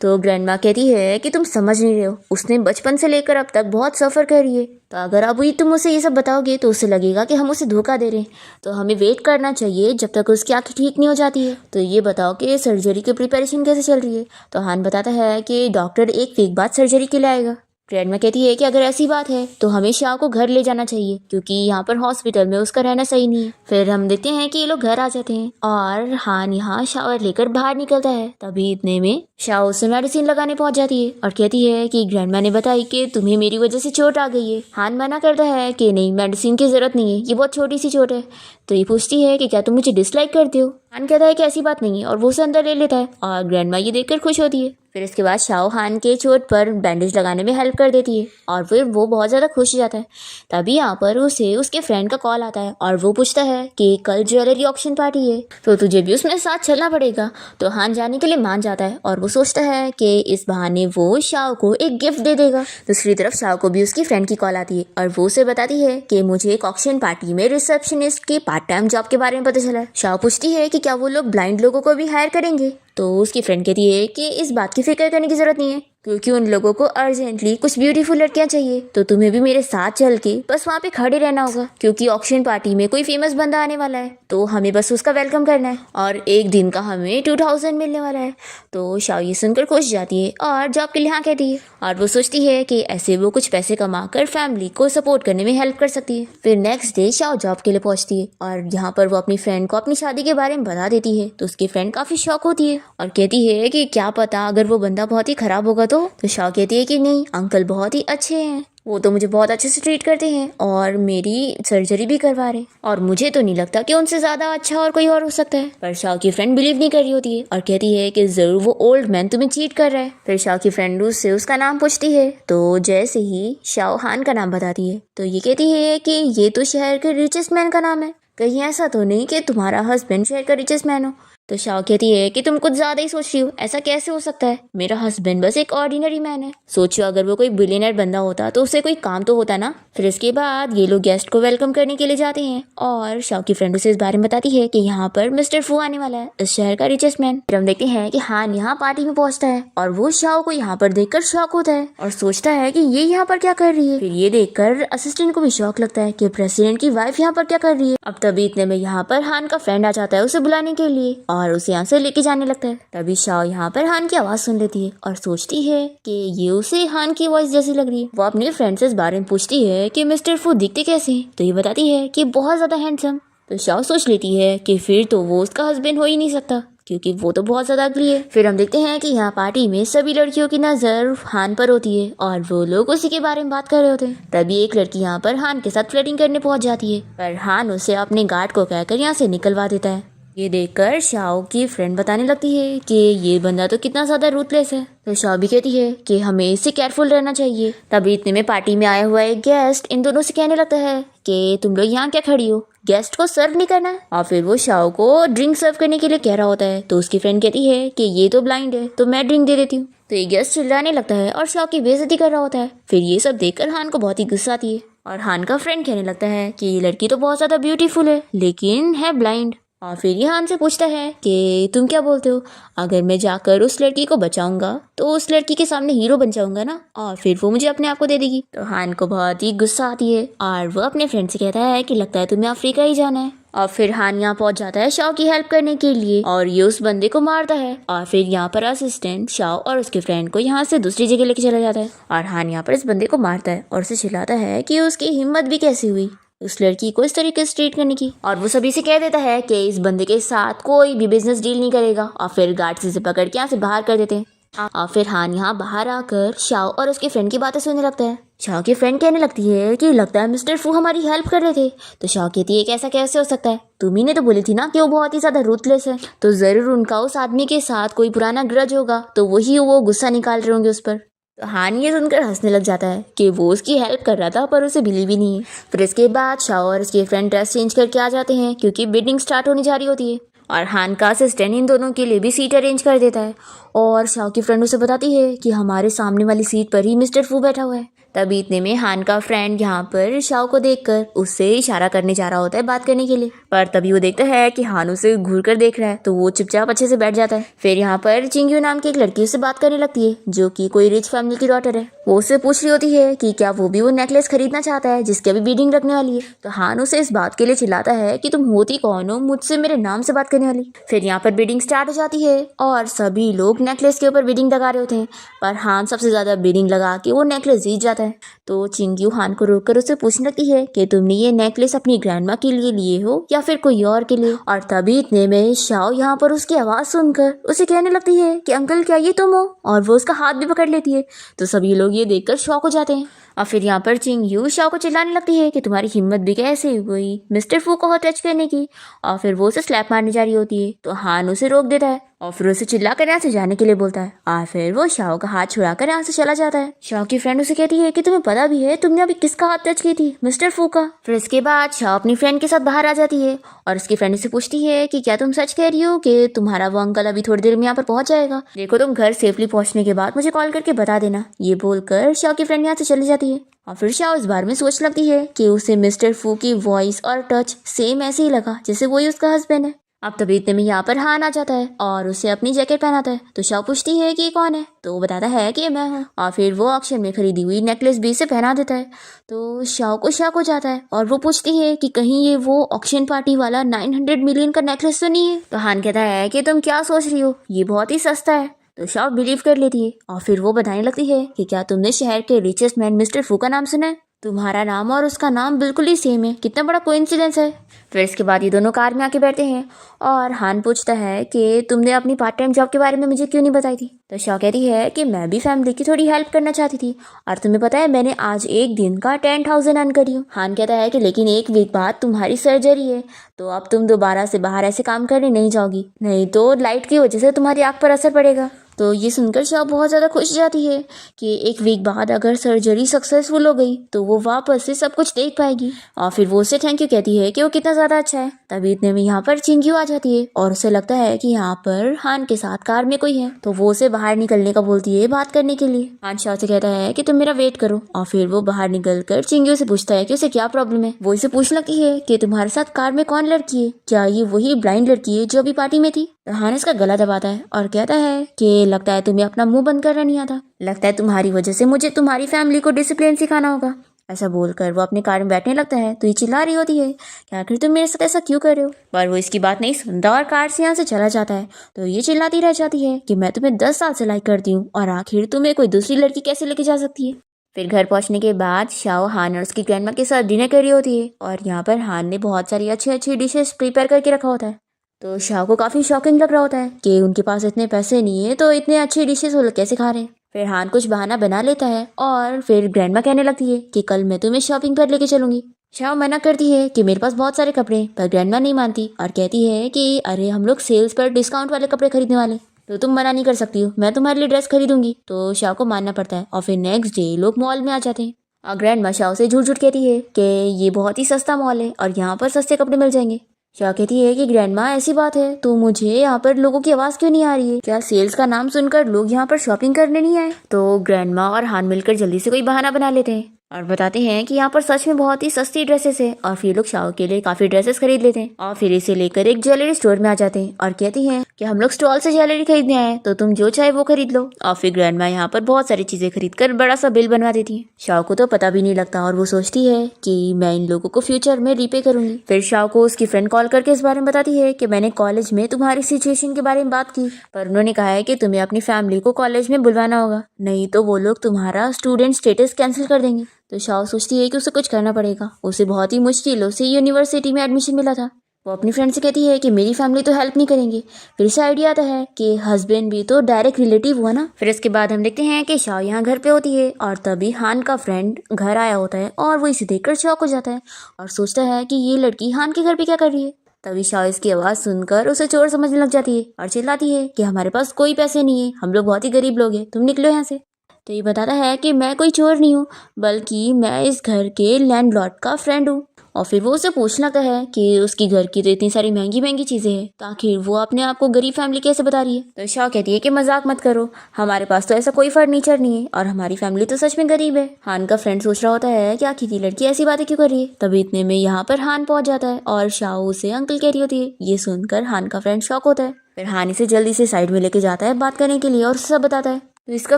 Speaker 1: तो ग्रैंडमा कहती है कि तुम समझ नहीं रहे हो, उसने बचपन से लेकर अब तक बहुत सफ़र करी है, तो अगर अभी तुम उसे ये सब बताओगे तो उसे लगेगा कि हम उसे धोखा दे रहे हैं, तो हमें वेट करना चाहिए जब तक उसकी आंखें ठीक नहीं हो जाती है। तो ये बताओ कि सर्जरी की प्रिपरेशन कैसे चल रही है। तो हान बताता है कि डॉक्टर एक वीक बाद सर्जरी के लिए आएगा। ग्रैंडमा कहती है कि अगर ऐसी बात है तो हमें शाओ को घर ले जाना चाहिए क्योंकि यहाँ पर हॉस्पिटल में उसका रहना सही नहीं है। फिर हम देखते हैं कि ये लोग घर आ जाते हैं और हान यहाँ शावर लेकर बाहर निकलता है। तभी इतने में शाओ उसे मेडिसिन लगाने पहुंच जाती है और कहती है कि ग्रैंडमा ने बताई कि तुम्हें मेरी वजह से चोट आ गई है। हान मना करता है कि नहीं, मेडिसिन की जरूरत नहीं है, ये बहुत छोटी सी चोट है। तो ये पूछती है कि क्या तुम मुझे डिसलाइक करते हो। हान कहता है कि ऐसी बात नहीं है और वो उसे अंदर ले लेता है और ग्रैंडमा ये देखकर खुश होती है। फिर इसके बाद शाओ हान के चोट पर बैंडेज लगाने में हेल्प कर देती है और फिर वो बहुत ज़्यादा खुश हो जाता है। तभी यहाँ पर उसे उसके फ्रेंड का कॉल आता है और वो पूछता है कि कल ज्वेलरी ऑक्शन पार्टी है तो तुझे भी उसमें साथ चलना पड़ेगा। तो हान जाने के लिए मान जाता है और वो सोचता है कि इस बहाने वो शाओ को एक गिफ्ट दे देगा। दूसरी तरफ शाओ को भी उसकी फ्रेंड की कॉल आती है और वो उसे बताती है कि मुझे एक ऑक्शन पार्टी में रिसेप्शनिस्ट के पार्ट टाइम जॉब के बारे में पता चला है। शाओ पूछती है कि क्या वो लोग ब्लाइंड लोगों को भी हायर करेंगे। तो उसकी फ्रेंड कहती है कि इस बात की फिक्र करने की जरूरत नहीं है क्योंकि उन लोगों को अर्जेंटली कुछ ब्यूटीफुल लड़कियां चाहिए, तो तुम्हें भी मेरे साथ चल के बस वहाँ पे खड़े रहना होगा क्योंकि ऑक्शन पार्टी में कोई फेमस बंदा आने वाला है, तो हमें बस उसका वेलकम करना है और एक दिन का हमें 2000 मिलने वाला है। तो शाओ ये सुनकर खुश जाती है और जॉब के लिए हाँ कहती है और वो सोचती है कि ऐसे वो कुछ पैसे कमा कर फैमिली को सपोर्ट करने में हेल्प कर सकती है। फिर नेक्स्ट डे शाओ जॉब के लिए पहुंचती है और यहाँ पर वो अपनी फ्रेंड को अपनी शादी के बारे में बता देती है। तो उसकी फ्रेंड काफी शॉक होती है और कहती है कि क्या पता अगर वो बंदा बहुत ही खराब होगा। तो शाओ कहती है कि नहीं, अंकल बहुत ही अच्छे हैं, वो तो मुझे बहुत अच्छे से ट्रीट करते हैं और मेरी सर्जरी भी करवा रहे हैं और मुझे तो नहीं लगता कि उनसे ज्यादा अच्छा और कोई और हो सकता है। पर शाओ की फ्रेंड बिलीव नहीं कर रही होती है और कहती है कि जरूर वो ओल्ड मैन तुम्हें चीट कर रहा है। फिर शाओ की फ्रेंड उससे उसका नाम पूछती है तो जैसे ही शाओ हान का नाम बताती है तो ये कहती है कि ये तो शहर के रिचेस्ट मैन का नाम है, कहीं ऐसा तो नहीं कि तुम्हारा हस्बैंड शहर का रिचेस्ट मैन हो। तो शाओ कहती है कि तुम कुछ ज्यादा ही सोच रही हो, ऐसा कैसे हो सकता है, मेरा हस्बैंड बस एक ऑर्डिनरी मैन है। सोचो अगर वो कोई बिलियनर बंदा होता तो उसे कोई काम तो होता ना। फिर इसके बाद ये लोग गेस्ट को वेलकम करने के लिए जाते हैं और शाओ की फ्रेंड उसे इस बारे में बताती है कि यहाँ पर मिस्टर फू आने वाला है, इस शहर का रिचेस्ट मैन। फिर हम देखते हैं कि हान यहाँ पार्टी में पहुंचता है और वो शाओ को यहाँ पर देखकर शॉक होता है और सोचता है कि ये यहाँ पर क्या कर रही है। फिर ये देखकर असिस्टेंट को भी शौक लगता है कि प्रेसिडेंट की वाइफ यहाँ पर क्या कर रही है। अब तभी इतने में यहाँ पर हान का फ्रेंड आ जाता है उसे बुलाने के लिए और उसे यहाँ से लेके जाने लगता है। तभी शाओ यहाँ पर हान की आवाज सुन लेती है और सोचती है कि ये उसे हान की वॉइस जैसी लग रही है। वो अपने फ्रेंड से इस बारे में पूछती है कि मिस्टर फू दिखते कैसे हैं, तो ये बताती है कि बहुत ज्यादा हैंडसम। तो शाओ सोच लेती है कि फिर तो वो उसका हस्बैंड हो ही नहीं सकता क्योंकि वो तो बहुत ज्यादा अगली है। फिर हम देखते हैं कि यहाँ पार्टी में सभी लड़कियों की नजर हान पर होती है और वो लोग उसी के बारे में बात कर रहे होते हैं। तभी एक लड़की यहाँ पर हान के साथ फ्लर्टिंग करने पहुंच जाती है पर हान उसे अपने गार्ड को कहकर यहाँ से निकलवा देता है। ये देखकर शाओ की फ्रेंड बताने लगती है कि ये बंदा तो कितना ज्यादा रूथलेस है। तो शाओ भी कहती है कि हमें इससे केयरफुल रहना चाहिए। तभी इतने में पार्टी में आया हुआ एक गेस्ट इन दोनों से कहने लगता है कि तुम लोग यहाँ क्या खड़ी हो, गेस्ट को सर्व नहीं करना है। और फिर वो शाओ को ड्रिंक सर्व करने के लिए कह रहा होता है तो उसकी फ्रेंड कहती है कि ये तो ब्लाइंड है तो मैं ड्रिंक दे देती हूँ। तो ये गेस्ट चिल्लाने लगता है और शाओ की बेइज्जती कर रहा होता है। फिर ये सब देखकर हान को बहुत ही गुस्सा आती है और हान का फ्रेंड कहने लगता है कि ये लड़की तो बहुत ज्यादा ब्यूटीफुल है लेकिन है ब्लाइंड। और फिर ये हान से पूछता है कि तुम क्या बोलते हो, अगर मैं जाकर उस लड़की को बचाऊंगा तो उस लड़की के सामने हीरो बन जाऊंगा ना और फिर वो मुझे अपने आप को दे देगी। तो हान को बहुत ही गुस्सा आती है और वो अपने फ्रेंड से कहता है कि लगता है तुम्हें अफ्रीका ही जाना है। और फिर हान यहाँ पहुंच जाता है शाओ की हेल्प करने के लिए और ये उस बंदे को मारता है। और फिर यहाँ पर असिस्टेंट शाओ और उसके फ्रेंड को यहाँ से दूसरी जगह लेके चला जाता है और हान यहाँ पर इस बंदे को मारता है और उसे चिल्लाता है कि उसकी हिम्मत भी कैसी हुई उस लड़की को इस तरीके से ट्रीट करने की। और वो सभी से कह देता है कि इस बंदे के साथ कोई भी बिजनेस डील नहीं करेगा और फिर गार्ड से पकड़ के यहाँ से बाहर कर देते हैं। और फिर हान यहाँ बाहर आकर शाओ और उसके फ्रेंड की बातें सुनने लगता है। शाओ की फ्रेंड कहने लगती है कि लगता है मिस्टर फू हमारी हेल्प कर रहे थे। तो शाओ कहती है कि ऐसा कैसे हो सकता है, तुम ही ने तो बोली थी ना कि वो बहुत ही ज्यादा रूथलेस है, तो जरूर उनका उस आदमी के साथ कोई पुराना ग्रज होगा तो वही वो गुस्सा निकाल रहे होंगे उस पर। तो हान ये सुनकर हंसने लग जाता है कि वो उसकी हेल्प कर रहा था पर उसे बिलीव ही नहीं है। फिर इसके बाद शाओ और उसके फ्रेंड ड्रेस चेंज करके आ जाते हैं क्योंकि बिडिंग स्टार्ट होने जा रही होती है और हान का असिस्टेंट इन दोनों के लिए भी सीट अरेंज कर देता है और शाओ की फ्रेंड उसे बताती है कि हमारे सामने वाली सीट पर ही मिस्टर फू बैठा हुआ है। तभी इतने में हान का फ्रेंड यहाँ पर शाओ को देखकर उससे इशारा करने जा रहा होता है बात करने के लिए, पर तभी वो देखता है कि हान उसे घूर कर देख रहा है तो वो चुपचाप अच्छे से बैठ जाता है। फिर यहाँ पर चिंग्यू नाम की एक लड़की उससे बात करने लगती है जो कि कोई रिच फैमिली की डॉटर है। वो उससे पूछ रही होती है कि क्या वो भी वो नेकलेस खरीदना चाहता है जिसकी अभी बीडिंग रखने वाली है। तो हान उसे इस बात के लिए चिल्लाता है कि तुम होती कौन हो मुझसे मेरे नाम से बात करने वाली। फिर यहाँ पर बीडिंग स्टार्ट हो जाती है और सभी लोग नेकलेस के ऊपर बीडिंग लगा रहे होते हैं पर हान सबसे ज्यादा बीडिंग लगा के वो नेकलेस जीत जाता है। तो चिंग्यू हान को रोककर उससे पूछने लगती है कि तुमने ये नेकलेस अपनी ग्रैंडमा के लिए लिए हो या फिर कोई और के लिए। और तभी इतने में शाओ यहाँ पर उसकी आवाज सुनकर उसे कहने लगती है कि अंकल क्या ये तुम हो, और वो उसका हाथ भी पकड़ लेती है। तो सभी लोग ये देखकर शॉक हो जाते हैं और फिर यहाँ पर चिंग्यू शाओ को चिल्लाने लगती है कि तुम्हारी हिम्मत भी कैसे हुई मिस्टर फू को टच करने की। और फिर वो उसे स्लैप मारने जा रही होती है तो हान उसे रोक देता है और फिर उसे चिल्लाकर यहाँ से जाने के लिए बोलता है और फिर वो शाओ का हाथ छुड़ाकर यहाँ से चला जाता है। शाओ की फ्रेंड उसे कहती है कि तुम्हें पता भी है तुमने अभी किसका हाथ टच की थी, मिस्टर फू का। फिर इसके बाद शाओ अपनी फ्रेंड के साथ बाहर आ जाती है और उसकी फ्रेंड से पूछती है कि क्या तुम सच कह रही हो कि तुम्हारा वो अंकल अभी थोड़ी देर में यहाँ पर पहुंच जाएगा, देखो तुम घर सेफली पहुंचने के बाद मुझे कॉल करके बता देना। ये बोलकर शाओ की फ्रेंड यहाँ से चली जाती है और फिर शाओ इस बारे में सोच लगती है कि उसे मिस्टर फू की वॉइस और टच सेम ऐसे ही लगा जैसे वही उसका हस्बैंड है। अब तभी इतने में यहाँ पर हान आ जाता है और उसे अपनी जैकेट पहनाता है। तो शाओ पूछती है कि ये कौन है, तो वो बताता है कि मैं हूँ और फिर वो ऑक्शन में खरीदी हुई नेकलेस भी से पहना देता है। तो शाओ को शक हो जाता है और वो पूछती है कि कहीं ये वो ऑक्शन पार्टी वाला 900 मिलियन का नेकलेस तो नहीं है। तो हान कहता है कि तुम क्या सोच रही हो, ये बहुत ही सस्ता है। तो शाओ बिलीव कर लेती है और फिर वो बताने लगती है कि क्या तुमने शहर के रिचेस्ट मैन मिस्टर फू का नाम सुना है, तुम्हारा नाम और उसका नाम बिल्कुल ही सेम है, कितना बड़ा कोइंसिडेंस है। फिर इसके बाद ये दोनों कार में आके बैठते हैं और हान पूछता है कि तुमने अपनी पार्ट टाइम जॉब के बारे में मुझे क्यों नहीं बताई थी। तो शाओ कहती है कि मैं भी फैमिली की थोड़ी हेल्प करना चाहती थी और तुम्हें पता है मैंने आज एक दिन का 10,000 अर्न करी हूँ। हान कहता है कि लेकिन एक वीक बाद तुम्हारी सर्जरी है तो अब तुम दोबारा से बाहर ऐसे काम करने नहीं जाओगी, नहीं तो लाइट की वजह से तुम्हारी आँख पर असर पड़ेगा। तो ये सुनकर शाह बहुत ज़्यादा खुश जाती है कि एक वीक बाद अगर सर्जरी सक्सेसफुल हो गई तो वो वापस से सब कुछ देख पाएगी। और फिर वो उसे थैंक यू कहती है कि वो कितना ज़्यादा अच्छा है। तभी इतने में यहाँ पर चिंग्यू आ जाती है और उसे लगता है कि यहाँ पर हान के साथ कार में कोई है, तो वो उसे बाहर निकलने का बोलती है बात करने के लिए। हान शाह से कहता है कि तुम मेरा वेट करो और फिर वो बाहर निकल कर चिंग्यू से पूछता है कि उसे क्या प्रॉब्लम है। वो इसे पूछने लगती है कि तुम्हारे साथ कार में कौन लड़की है, क्या ये वही ब्लाइंड लड़की है जो अभी पार्टी में थी। हान इसका गला दबाता है और कहता है कि लगता है तुम्हें अपना मुंह बंद करना नहीं आता, लगता है तुम्हारी वजह से मुझे तुम्हारी फैमिली को डिसिप्लिन सिखाना होगा। ऐसा बोलकर वो अपनी कार में बैठने लगता है तो ये चिल्ला रही होती है कि आखिर तुम मेरे साथ ऐसा क्यों कर रहे हो, पर वो इसकी बात नहीं सुनता और कार से यहाँ से चला जाता है। तो ये चिल्लाती रह जाती है कि मैं तुम्हें 10 साल से लाइक करती हूँ और आखिर तुम्हें कोई दूसरी लड़की कैसे लेके जा सकती है। फिर घर पहुंचने के बाद शाओ हान और उसकी ग्रैंडमा के साथ डिनर कर रही होती है और यहाँ पर हान ने बहुत सारी अच्छी अच्छी डिशेस प्रिपेयर करके रखा होता है। तो शाह को काफ़ी शॉकिंग लग रहा होता है कि उनके पास इतने पैसे नहीं है तो इतने अच्छी डिशेस वो लोग कैसे खा रहे हैं। फिर हान कुछ बहाना बना लेता है और फिर ग्रैंडमा कहने लगती है कि कल मैं तुम्हें शॉपिंग पर लेके चलूंगी। शाह मना करती है कि मेरे पास बहुत सारे कपड़े हैं, पर ग्रैंडमा नहीं मानती और कहती है कि अरे हम लोग सेल्स पर डिस्काउंट वाले कपड़े खरीदने वाले, तो तुम मना नहीं कर सकती हो, मैं तुम्हारे लिए ड्रेस खरीदूंगी। तो शाह को मानना पड़ता है और फिर नेक्स्ट डे लोग मॉल में आ जाते हैं और ग्रैंडमा शाह से झूठ झूठ कहती है कि ये बहुत ही सस्ता मॉल है और यहाँ पर सस्ते कपड़े मिल जाएंगे। शाह कहती है कि ग्रैंडमा ऐसी बात है तो मुझे यहाँ पर लोगों की आवाज़ क्यों नहीं आ रही है, क्या सेल्स का नाम सुनकर लोग यहाँ पर शॉपिंग करने नहीं आए। तो ग्रैंडमा और हान मिलकर जल्दी से कोई बहाना बना लेते हैं और बताते हैं कि यहाँ पर सच में बहुत ही सस्ती ड्रेसेस है और फिर लोग शाह के लिए काफ़ी ड्रेसेस खरीद लेते हैं और फिर इसे लेकर एक ज्वेलरी स्टोर में आ जाते हैं और कहती हैं कि हम लोग स्टॉल से ज्वेलरी खरीदने आए तो तुम जो चाहे वो खरीद लो। और फिर ग्रैंडमा यहाँ पर बहुत सारी चीज़ें खरीद कर बड़ा सा बिल बनवा देती है। शाह को तो पता भी नहीं लगता और वो सोचती है कि मैं इन लोगों को फ्यूचर में रीपे करूंगी। फिर शाह को उसकी फ्रेंड कॉल करके इस बारे में बताती है कि मैंने कॉलेज में तुम्हारी सिचुएशन के बारे में बात की, पर उन्होंने कहा है कि तुम्हें अपनी फैमिली को कॉलेज में बुलवाना होगा, नहीं तो वो लोग तुम्हारा स्टूडेंट स्टेटस कैंसिल कर देंगे। तो शाह सोचती है कि उसे कुछ करना पड़ेगा, उसे बहुत ही मुश्किलों से यूनिवर्सिटी में एडमिशन मिला था। वो अपनी फ्रेंड से कहती है कि मेरी फैमिली तो हेल्प नहीं करेंगे। फिर उसे आइडिया आता है कि हस्बैंड भी तो डायरेक्ट रिलेटिव हुआ ना। फिर इसके बाद हम देखते हैं कि शाह यहाँ घर पे होती है और तभी हान का फ्रेंड घर आया होता है और वो इसे देखकर शॉक हो जाता है और सोचता है कि ये लड़की हान के घर पे क्या कर रही है। तभी शाह इसकी आवाज़ सुनकर उसे चोर समझने लग जाती है और चिल्लाती है कि हमारे पास कोई पैसे नहीं है, हम लोग बहुत ही गरीब लोग हैं, तुम निकलो यहाँ से। तो ये बताता है कि मैं कोई चोर नहीं हूँ, बल्कि मैं इस घर के लैंडलॉर्ड का फ्रेंड हूँ। और फिर वो उसे पूछने लगता है कि उसकी घर की तो इतनी सारी महंगी महंगी चीज़ें हैं, तो आखिर वो अपने आप को गरीब फैमिली कैसे बता रही है। तो शाह कहती है कि मजाक मत करो, हमारे पास तो ऐसा कोई फर्नीचर नहीं है और हमारी फैमिली तो सच में गरीब है। हान का फ्रेंड सोच रहा होता है कि आखिर ये लड़की ऐसी बातें क्यों कर रही है। तभी इतने में यहाँ पर हान पहुंच जाता है और शाह उसे अंकल कह रही होती है। ये सुनकर हान का फ्रेंड शॉक होता है। फिर हान इसे जल्दी से साइड में लेके जाता है बात करने के लिए और सब बताता है। तो इसका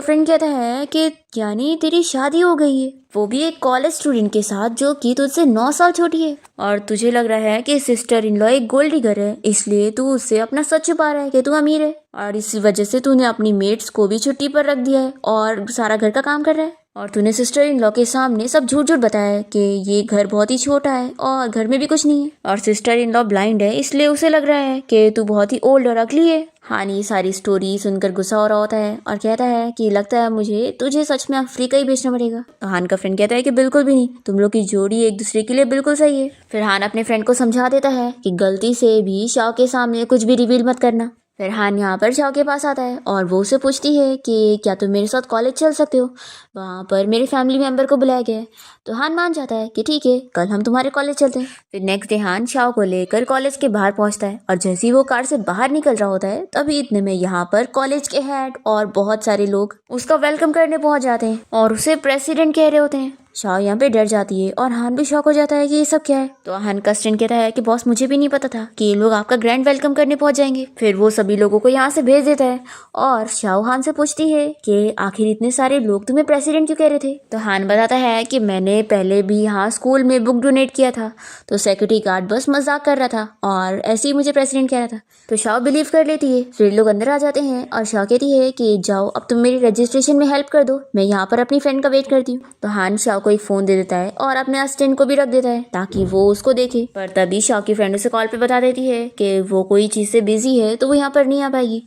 Speaker 1: फ्रेंड कहता है कि यानी तेरी शादी हो गई है, वो भी एक कॉलेज स्टूडेंट के साथ जो कि तुझसे 9 साल छोटी है, और तुझे लग रहा है कि सिस्टर इन लॉ एक गोल्ड डिगर है, इसलिए तू उससे अपना सच छुपा रहा है कि तू अमीर है और इस वजह से तूने अपनी मेट्स को भी छुट्टी पर रख दिया है और सारा घर का काम कर रहा है। और तूने सिस्टर इन लॉ के सामने सब झूठ झूठ बताया है कि ये घर बहुत ही छोटा है और घर में भी कुछ नहीं है, और सिस्टर इन लॉ ब्लाइंड है इसलिए उसे लग रहा है कि तू बहुत ही ओल्ड और अगली है। हान ये सारी स्टोरी सुनकर गुस्सा हो रहा होता है और कहता है कि लगता है मुझे तुझे सच में अफ्रीका ही भेजना पड़ेगा। तो हान का फ्रेंड कहता है कि बिल्कुल भी नहीं, तुम लोग की जोड़ी एक दूसरे के लिए बिल्कुल सही है। फिर हान अपने फ्रेंड को समझा देता है कि गलती से भी शाह के सामने कुछ भी रिवील मत करना। फिर हान यहाँ पर शाह के पास आता है और वो उसे पूछती है कि क्या तुम मेरे साथ कॉलेज चल सकते हो, वहाँ पर मेरे फैमिली मेंबर को बुलाया गया है। तो हान मान जाता है कि ठीक है, कल हम तुम्हारे कॉलेज चलते हैं। फिर नेक्स्ट डे हान शाह को लेकर कॉलेज के बाहर पहुँचता है और जैसे ही वो कार से बाहर निकल रहा होता है तभी इतने में यहाँ पर कॉलेज के हेड और बहुत सारे लोग उसका वेलकम करने पहुँच जाते हैं और उसे प्रेसिडेंट कह रहे होते हैं। शाह यहाँ पे डर जाती है और हान भी शॉक हो जाता है कि ये सब क्या है। तो हान का स्टूडेंट कहता है कि बॉस मुझे भी नहीं पता था कि ये लोग आपका ग्रैंड वेलकम करने पहुंच जाएंगे। फिर वो सभी लोगों को यहाँ से भेज देता है और शाह हान से पूछती है कि आखिर इतने सारे लोग तुम्हें प्रेसिडेंट क्यों कह रहे थे। तो हान बताता है कि मैंने पहले भी यहाँ स्कूल में बुक डोनेट किया था, तो सिक्योरिटी गार्ड बस मजाक कर रहा था और ऐसे ही मुझे प्रेसिडेंट कह रहा था। तो शाह बिलीव कर लेती है। फिर लोग अंदर आ जाते हैं और शाह कहती है कि जाओ अब तुम मेरी रजिस्ट्रेशन में हेल्प कर दो, मैं यहाँ पर अपनी फ्रेंड का वेट करती हूँ। तो हान शाह को एक फोन दे देता है और अपने असिस्टेंट को भी रख देता है ताकि वो उसको देखे। पर तभी शाह की फ्रेंड उसे कॉल पे बता देती है कि वो कोई चीज़ से बिजी है तो वो यहाँ पर नहीं आ पाएगी।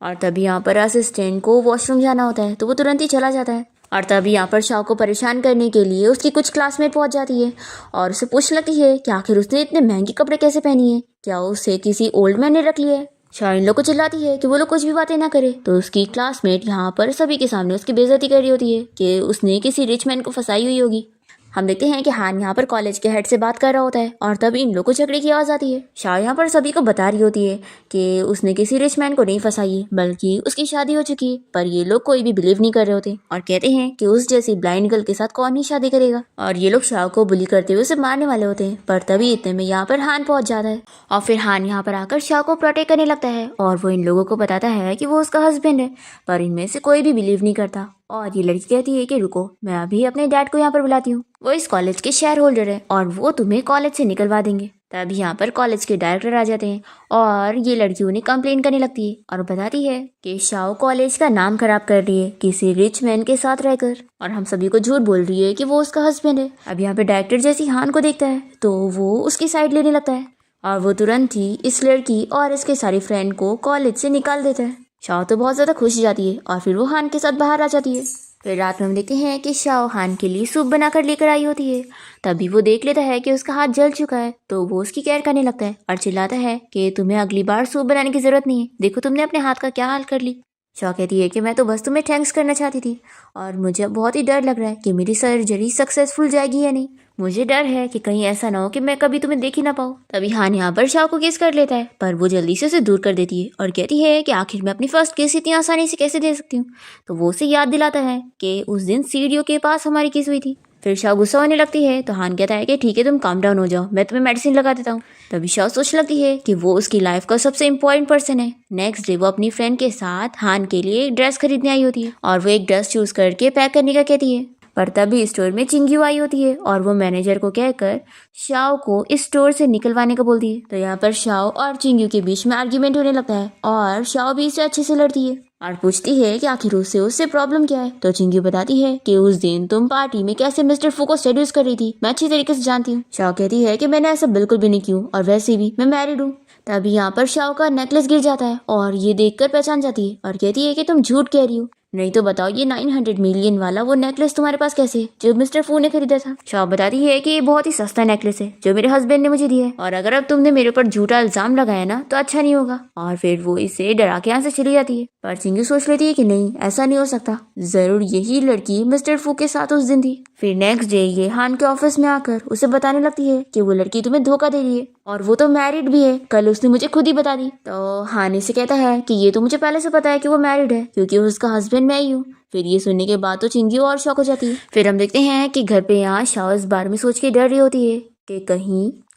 Speaker 1: और तभी यहाँ पर असिस्टेंट को वॉशरूम जाना होता है तो वो तुरंत ही चला जाता है। और तभी यहाँ पर शाह को परेशान करने के लिए उसकी कुछ क्लासमेट पहुँच जाती है और उसे पूछने लगती है कि आखिर उसने इतने महंगे कपड़े कैसे पहनी है, क्या उसे किसी ओल्ड मैन ने रख लिया है। शाह इन लोग को चिल्लाती है कि वो लोग कुछ भी बातें ना करे, तो उसकी क्लासमेट यहाँ पर सभी के सामने उसकी बेइज्जती कर रही होती है कि उसने किसी रिच मैन को फंसाई हुई होगी। हम देखते हैं कि हान यहाँ पर कॉलेज के हेड से बात कर रहा होता है और तब इन लोगों को झगड़े की आवाज़ आती है। शाह यहाँ पर सभी को बता रही होती है कि उसने किसी रिच मैन को नहीं फंसाई है, बल्कि उसकी शादी हो चुकी है। पर ये लोग कोई भी बिलीव नहीं कर रहे होते और कहते हैं कि उस जैसी ब्लाइंड गर्ल के साथ कौन ही शादी करेगा, और ये लोग शाह को बुली करते हुए उसे मारने वाले होते हैं। पर तभी इतने में यहाँ पर हान पहुंच जाता है और फिर हान यहाँ पर आकर शाह को प्रोटेक्ट करने लगता है और वो इन लोगों को बताता है कि वो उसका हस्बैंड है। पर इनमें से कोई भी बिलीव नहीं करता और ये लड़की कहती है कि रुको, मैं अभी अपने डैड को यहाँ पर बुलाती हूँ, वो इस कॉलेज के शेयर होल्डर है और वो तुम्हें कॉलेज से निकलवा देंगे। तभी यहाँ पर कॉलेज के डायरेक्टर आ जाते हैं और ये लड़की उन्हें कंप्लेन करने लगती है और बताती है कि शाओ कॉलेज का नाम खराब कर रही है किसी रिच मैन के साथ रहकर, और हम सभी को झूठ बोल रही है कि वो उसका हस्बैंड है। अब यहाँ पे डायरेक्टर जैसी हान को देखता है तो वो उसकी साइड लेने लगता है और वो तुरंत ही इस लड़की और इसके सारी फ्रेंड को कॉलेज से निकाल देता है। शाओ तो बहुत ज़्यादा खुश हो जाती है और फिर वो हान के साथ बाहर आ जाती है। फिर रात में हम देखते हैं कि शाओ हान के लिए सूप बनाकर लेकर आई होती है। तभी वो देख लेता है कि उसका हाथ जल चुका है, तो वो उसकी केयर करने लगता है और चिल्लाता है कि तुम्हें अगली बार सूप बनाने की ज़रूरत नहीं है, देखो तुमने अपने हाथ का क्या हाल कर ली। शाओ कहती है कि मैं तो बस तुम्हें थैंक्स करना चाहती थी और मुझे अब बहुत ही डर लग रहा है कि मेरी सर्जरी सक्सेसफुल जाएगी या नहीं। मुझे डर है कि कहीं ऐसा ना हो कि मैं कभी तुम्हें देख ही ना पाऊँ। तभी हान यहाँ पर शाओ को किस कर लेता है, पर वो जल्दी से उसे दूर कर देती है और कहती है कि आखिर मैं अपनी फर्स्ट किस इतनी आसानी से कैसे दे सकती हूँ। तो वो उसे याद दिलाता है कि उस दिन सीढ़ियों के पास हमारी किस हुई थी। फिर शाओ गुस्सा होने लगती है तो हान कहता है कि ठीक है, तुम काम डाउन हो जाओ, मैं तुम्हें मेडिसिन लगा देता हूँ। तभी शाओ सोचने लगती है कि वो उसकी लाइफ का सबसे इम्पोर्टेंट पर्सन है। नेक्स्ट डे वो अपनी फ्रेंड के साथ हान के लिए एक ड्रेस खरीदने आई होती है और वो एक ड्रेस चूज करके पैक करने का कहती है। पर तभी स्टोर में चिंग्यू आई होती है और वो मैनेजर को कहकर शाओ को इस स्टोर से निकलवाने को बोलती है। तो यहाँ पर शाओ और चिंग्यू के बीच में आर्ग्यूमेंट होने लगता है और शाओ भी इससे अच्छे से लड़ती है और पूछती है कि आखिर उससे प्रॉब्लम क्या है। तो चिंग्यू बताती है कि उस दिन तुम पार्टी में कैसे मिस्टर फू को सेड्यूस कर रही थी, मैं अच्छी तरीके से जानती हूँ। शाओ कहती है कि मैंने ऐसा बिल्कुल भी नहीं किया और वैसे भी मैं मैरिड हूँ। तभी यहाँ पर शाओ का नेकलेस गिर जाता है और ये देखकर पहचान जाती है और कहती है कि तुम झूठ कह रही हो, नहीं तो बताओ ये 900 मिलियन वाला वो नेकलेस तुम्हारे पास कैसे है जो मिस्टर फू ने खरीदा था। शाओ बताती है कि ये बहुत ही सस्ता नेकलेस है जो मेरे हस्बैंड ने मुझे दिया है और अगर अब तुमने मेरे ऊपर झूठा इल्जाम लगाया ना तो अच्छा नहीं होगा। और फिर वो इसे डरा के यहाँ से चली जाती है। पर चिंग्यू सोच लेती है कि नहीं, ऐसा नहीं हो सकता, जरूर यही लड़की मिस्टर फू के साथ उस दिन थी। फिर नेक्स्ट डे ये हान के ऑफिस में आकर उसे बताने लगती है कि वो लड़की तुम्हें धोखा दे रही है और वो तो मैरिड भी है, कल उसने मुझे खुद ही बता दी। तो हान से कहता है कि ये तो मुझे पहले से पता है कि वो मैरिड है क्योंकि उसका हस्बैंड मैं ही हूँ। फिर ये सुनने के बाद तो चिंग्यू और शॉक हो जाती है। फिर हम देखते हैं कि घर पे यहाँ शाओ इस बारे में सोच के डर रही होती है कि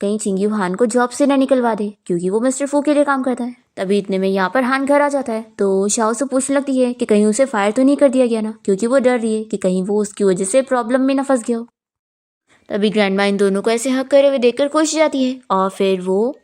Speaker 1: कहीं चिंग्यू हान को जॉब से ना निकलवा दे क्योंकि वो मिस्टर फू के लिए काम करता है। तभी इतने में यहाँ पर हान घर आ जाता है तो शाओ से पूछने लगती है कि कहीं उसे फायर तो नहीं कर दिया गया ना, क्योंकि वो डर रही है कि कहीं वो उसकी वजह से प्रॉब्लम में ना फंस गया हो। तभी ग्रैंडमा इन दोनों को ऐसे हक करे हुए देखकर खुश जाती है और फिर वो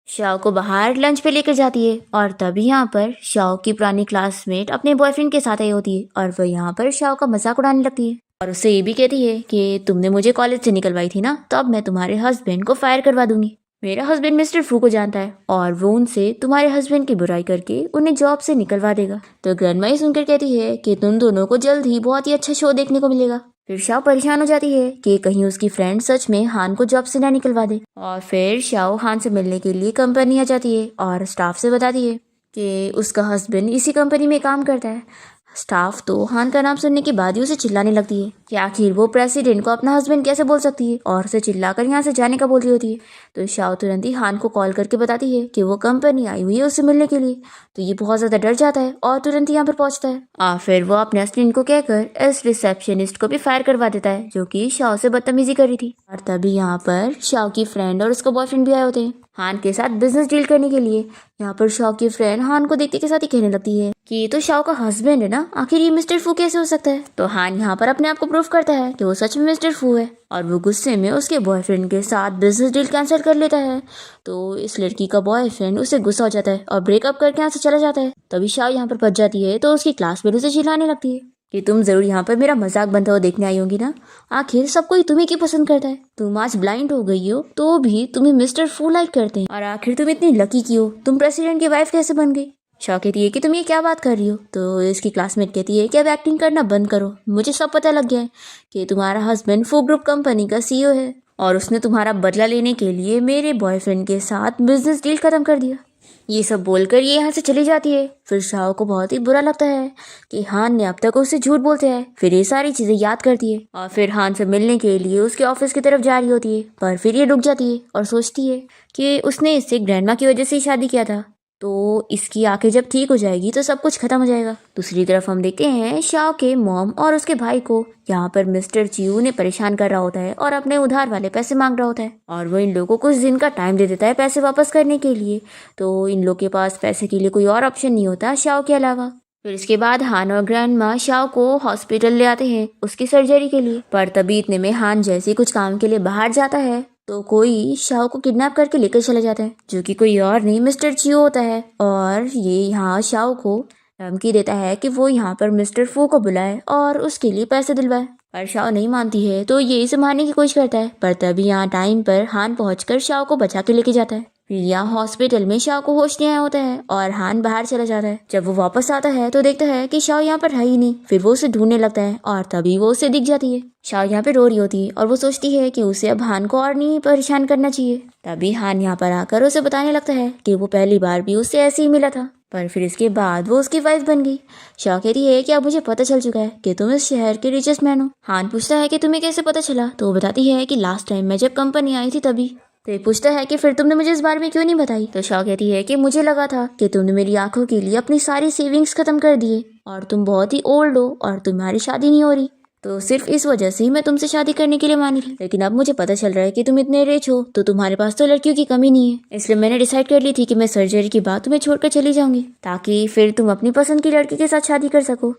Speaker 1: शाओ को बाहर लंच पे लेकर जाती है। और तभी यहाँ पर शाओ की पुरानी क्लासमेट अपने बॉयफ्रेंड के साथ आई होती है और वह यहाँ पर शाओ का मजाक उड़ाने लगती है और उससे ये भी कहती है कि तुमने मुझे कॉलेज से निकलवाई थी ना, तो अब मैं तुम्हारे हस्बैंड को फायर करवा दूंगी। मेरा हस्बैंड मिस्टर फू को जानता है और वो उनसे तुम्हारे हस्बैंड की बुराई करके उन्हें जॉब से निकलवा देगा। तो ग्रैंडमा ये सुनकर कहती है कि तुम दोनों को जल्द ही बहुत ही अच्छा शो देखने को मिलेगा। फिर शाओ परेशान हो जाती है कि कहीं उसकी फ्रेंड सच में हान को जॉब से ना निकलवा दे। और फिर शाओ हान से मिलने के लिए कंपनी आ जाती है और स्टाफ से बताती है कि उसका हस्बैंड इसी कंपनी में काम करता है। स्टाफ तो हान का नाम सुनने के बाद ही उसे चिल्लाने लगती है कि आखिर वो प्रेसिडेंट को अपना हस्बैंड कैसे बोल सकती है और उसे चिल्लाकर यहाँ से जाने का बोल रही होती है। तो शाओ तुरंत ही हान को कॉल करके बताती है कि वो कंपनी आई हुई है उससे मिलने के लिए। तो ये बहुत ज़्यादा डर जाता है और तुरंत ही यहाँ पर पहुँचता है और फिर वो अपने असिस्टेंट को कहकर इस रिसेप्शनिस्ट को भी फायर करवा देता है जो कि शाओ से बदतमीजी कर रही थी। और तभी यहाँ पर शाओ की फ्रेंड और उसका बॉयफ्रेंड भी आए होते हैं हान के साथ बिजनेस डील करने के लिए। यहाँ पर शाओ की फ्रेंड हान को देखते के साथ ही कहने लगती है कि ये तो शाओ का हस्बैंड है ना, आखिर ये मिस्टर फू कैसे हो सकता है। तो हान यहाँ पर अपने आप को प्रूफ करता है कि वो सच में मिस्टर फू है और वो गुस्से में उसके बॉयफ्रेंड के साथ बिजनेस डील कैंसिल कर लेता है। तो इस लड़की का बॉयफ्रेंड उससे गुस्सा हो जाता है और ब्रेकअप करके यहाँ से चला जाता है। तभी शाओ यहाँ पर बच जाती है तो उसकी क्लासमेट उसे चिल्लाने लगती है कि तुम जरूर यहाँ पर मेरा मजाक बनता हुआ देखने आई होगी ना, आखिर सब कोई तुम्हें क्यों पसंद करता है, तुम आज ब्लाइंड हो गई हो तो भी तुम्हें मिस्टर फू लाइक करते हैं और आखिर तुम इतनी लकी क्यों, तुम प्रेसिडेंट की वाइफ कैसे बन गई। शाओ कहती है कि तुम ये क्या बात कर रही हो। तो इसकी क्लासमेट कहती है कि अब एक्टिंग करना बंद करो, मुझे सब पता लग गया है कि तुम्हारा हस्बैंड फू ग्रुप कंपनी का CEO है और उसने तुम्हारा बदला लेने के लिए मेरे बॉयफ्रेंड के साथ बिजनेस डील खत्म कर दिया। ये सब बोलकर ये यहाँ से चली जाती है। फिर शाओ को बहुत ही बुरा लगता है कि हान ने अब तक उससे झूठ बोलते हैं। फिर ये सारी चीजें याद करती है और फिर हान से मिलने के लिए उसके ऑफिस की तरफ जा रही होती है, पर फिर ये रुक जाती है और सोचती है कि उसने इससे ग्रैंडमा की वजह से ही शादी किया था, तो इसकी आंखें जब ठीक हो जाएगी तो सब कुछ खत्म हो जाएगा। दूसरी तरफ हम देखते हैं शाओ के मॉम और उसके भाई को यहाँ पर मिस्टर चियू ने परेशान कर रहा होता है और अपने उधार वाले पैसे मांग रहा होता है, और वो इन लोगों को कुछ दिन का टाइम दे देता है पैसे वापस करने के लिए। तो इन लोग के पास पैसे के लिए कोई और ऑप्शन नहीं होता शाओ के अलावा। फिर इसके बाद हान और ग्रैंडमा शाओ को हॉस्पिटल ले आते हैं उसकी सर्जरी के लिए, पर तभी इतने में हान जैसे कुछ काम के लिए बाहर जाता है तो कोई शाओ को किडनैप करके लेकर चला जाता है, जो कि कोई और नहीं मिस्टर चियो होता है। और ये यहाँ शाओ को धमकी देता है कि वो यहाँ पर मिस्टर फू को बुलाए और उसके लिए पैसे दिलवाए, पर शाओ नहीं मानती है तो ये इसे मारने की कोशिश करता है। पर तभी यहाँ टाइम पर हान पहुंचकर शाओ को बचा के लेके जाता है। फिर यहाँ हॉस्पिटल में शाओ को होश नहीं आया होता है और हान बाहर चला जाता है। जब वो वापस आता है तो देखता है कि शाओ यहाँ पर है ही नहीं। फिर वो उसे ढूंढने लगता है और तभी वो उसे दिख जाती है। शाओ यहाँ पे रो रही होती है और वो सोचती है कि उसे अब हान को और नहीं परेशान करना चाहिए। तभी हान यहाँ पर आकर उसे बताने लगता है कि वो पहली बार भी उससे ऐसे ही मिला था, पर फिर इसके बाद वो उसकी वाइफ बन गई। शाओ कहती है कि अब मुझे पता चल चुका है कि तुम इस शहर के रिचेस्ट मैन हो। हान पूछता है कि तुम्हें कैसे पता चला, तो वो बताती है कि लास्ट टाइम मैं जब कंपनी आई थी तभी। तो ये पूछता है कि फिर तुमने मुझे इस बारे में क्यों नहीं बताई, तो शाओ कहती है कि मुझे लगा था कि तुमने मेरी आंखों के लिए अपनी सारी सेविंग्स खत्म कर दिए और तुम बहुत ही ओल्ड हो और तुम्हारी शादी नहीं हो रही, तो सिर्फ इस वजह से ही मैं तुमसे शादी करने के लिए मानी थी। लेकिन अब मुझे पता चल रहा है कि तुम इतने रिच हो तो तुम्हारे पास तो लड़कियों की कमी नहीं है, इसलिए मैंने डिसाइड कर ली थी कि मैं सर्जरी के बाद तुम्हें छोड़कर चली जाऊंगी ताकि फिर तुम अपनी पसंद की लड़की के साथ शादी कर सको।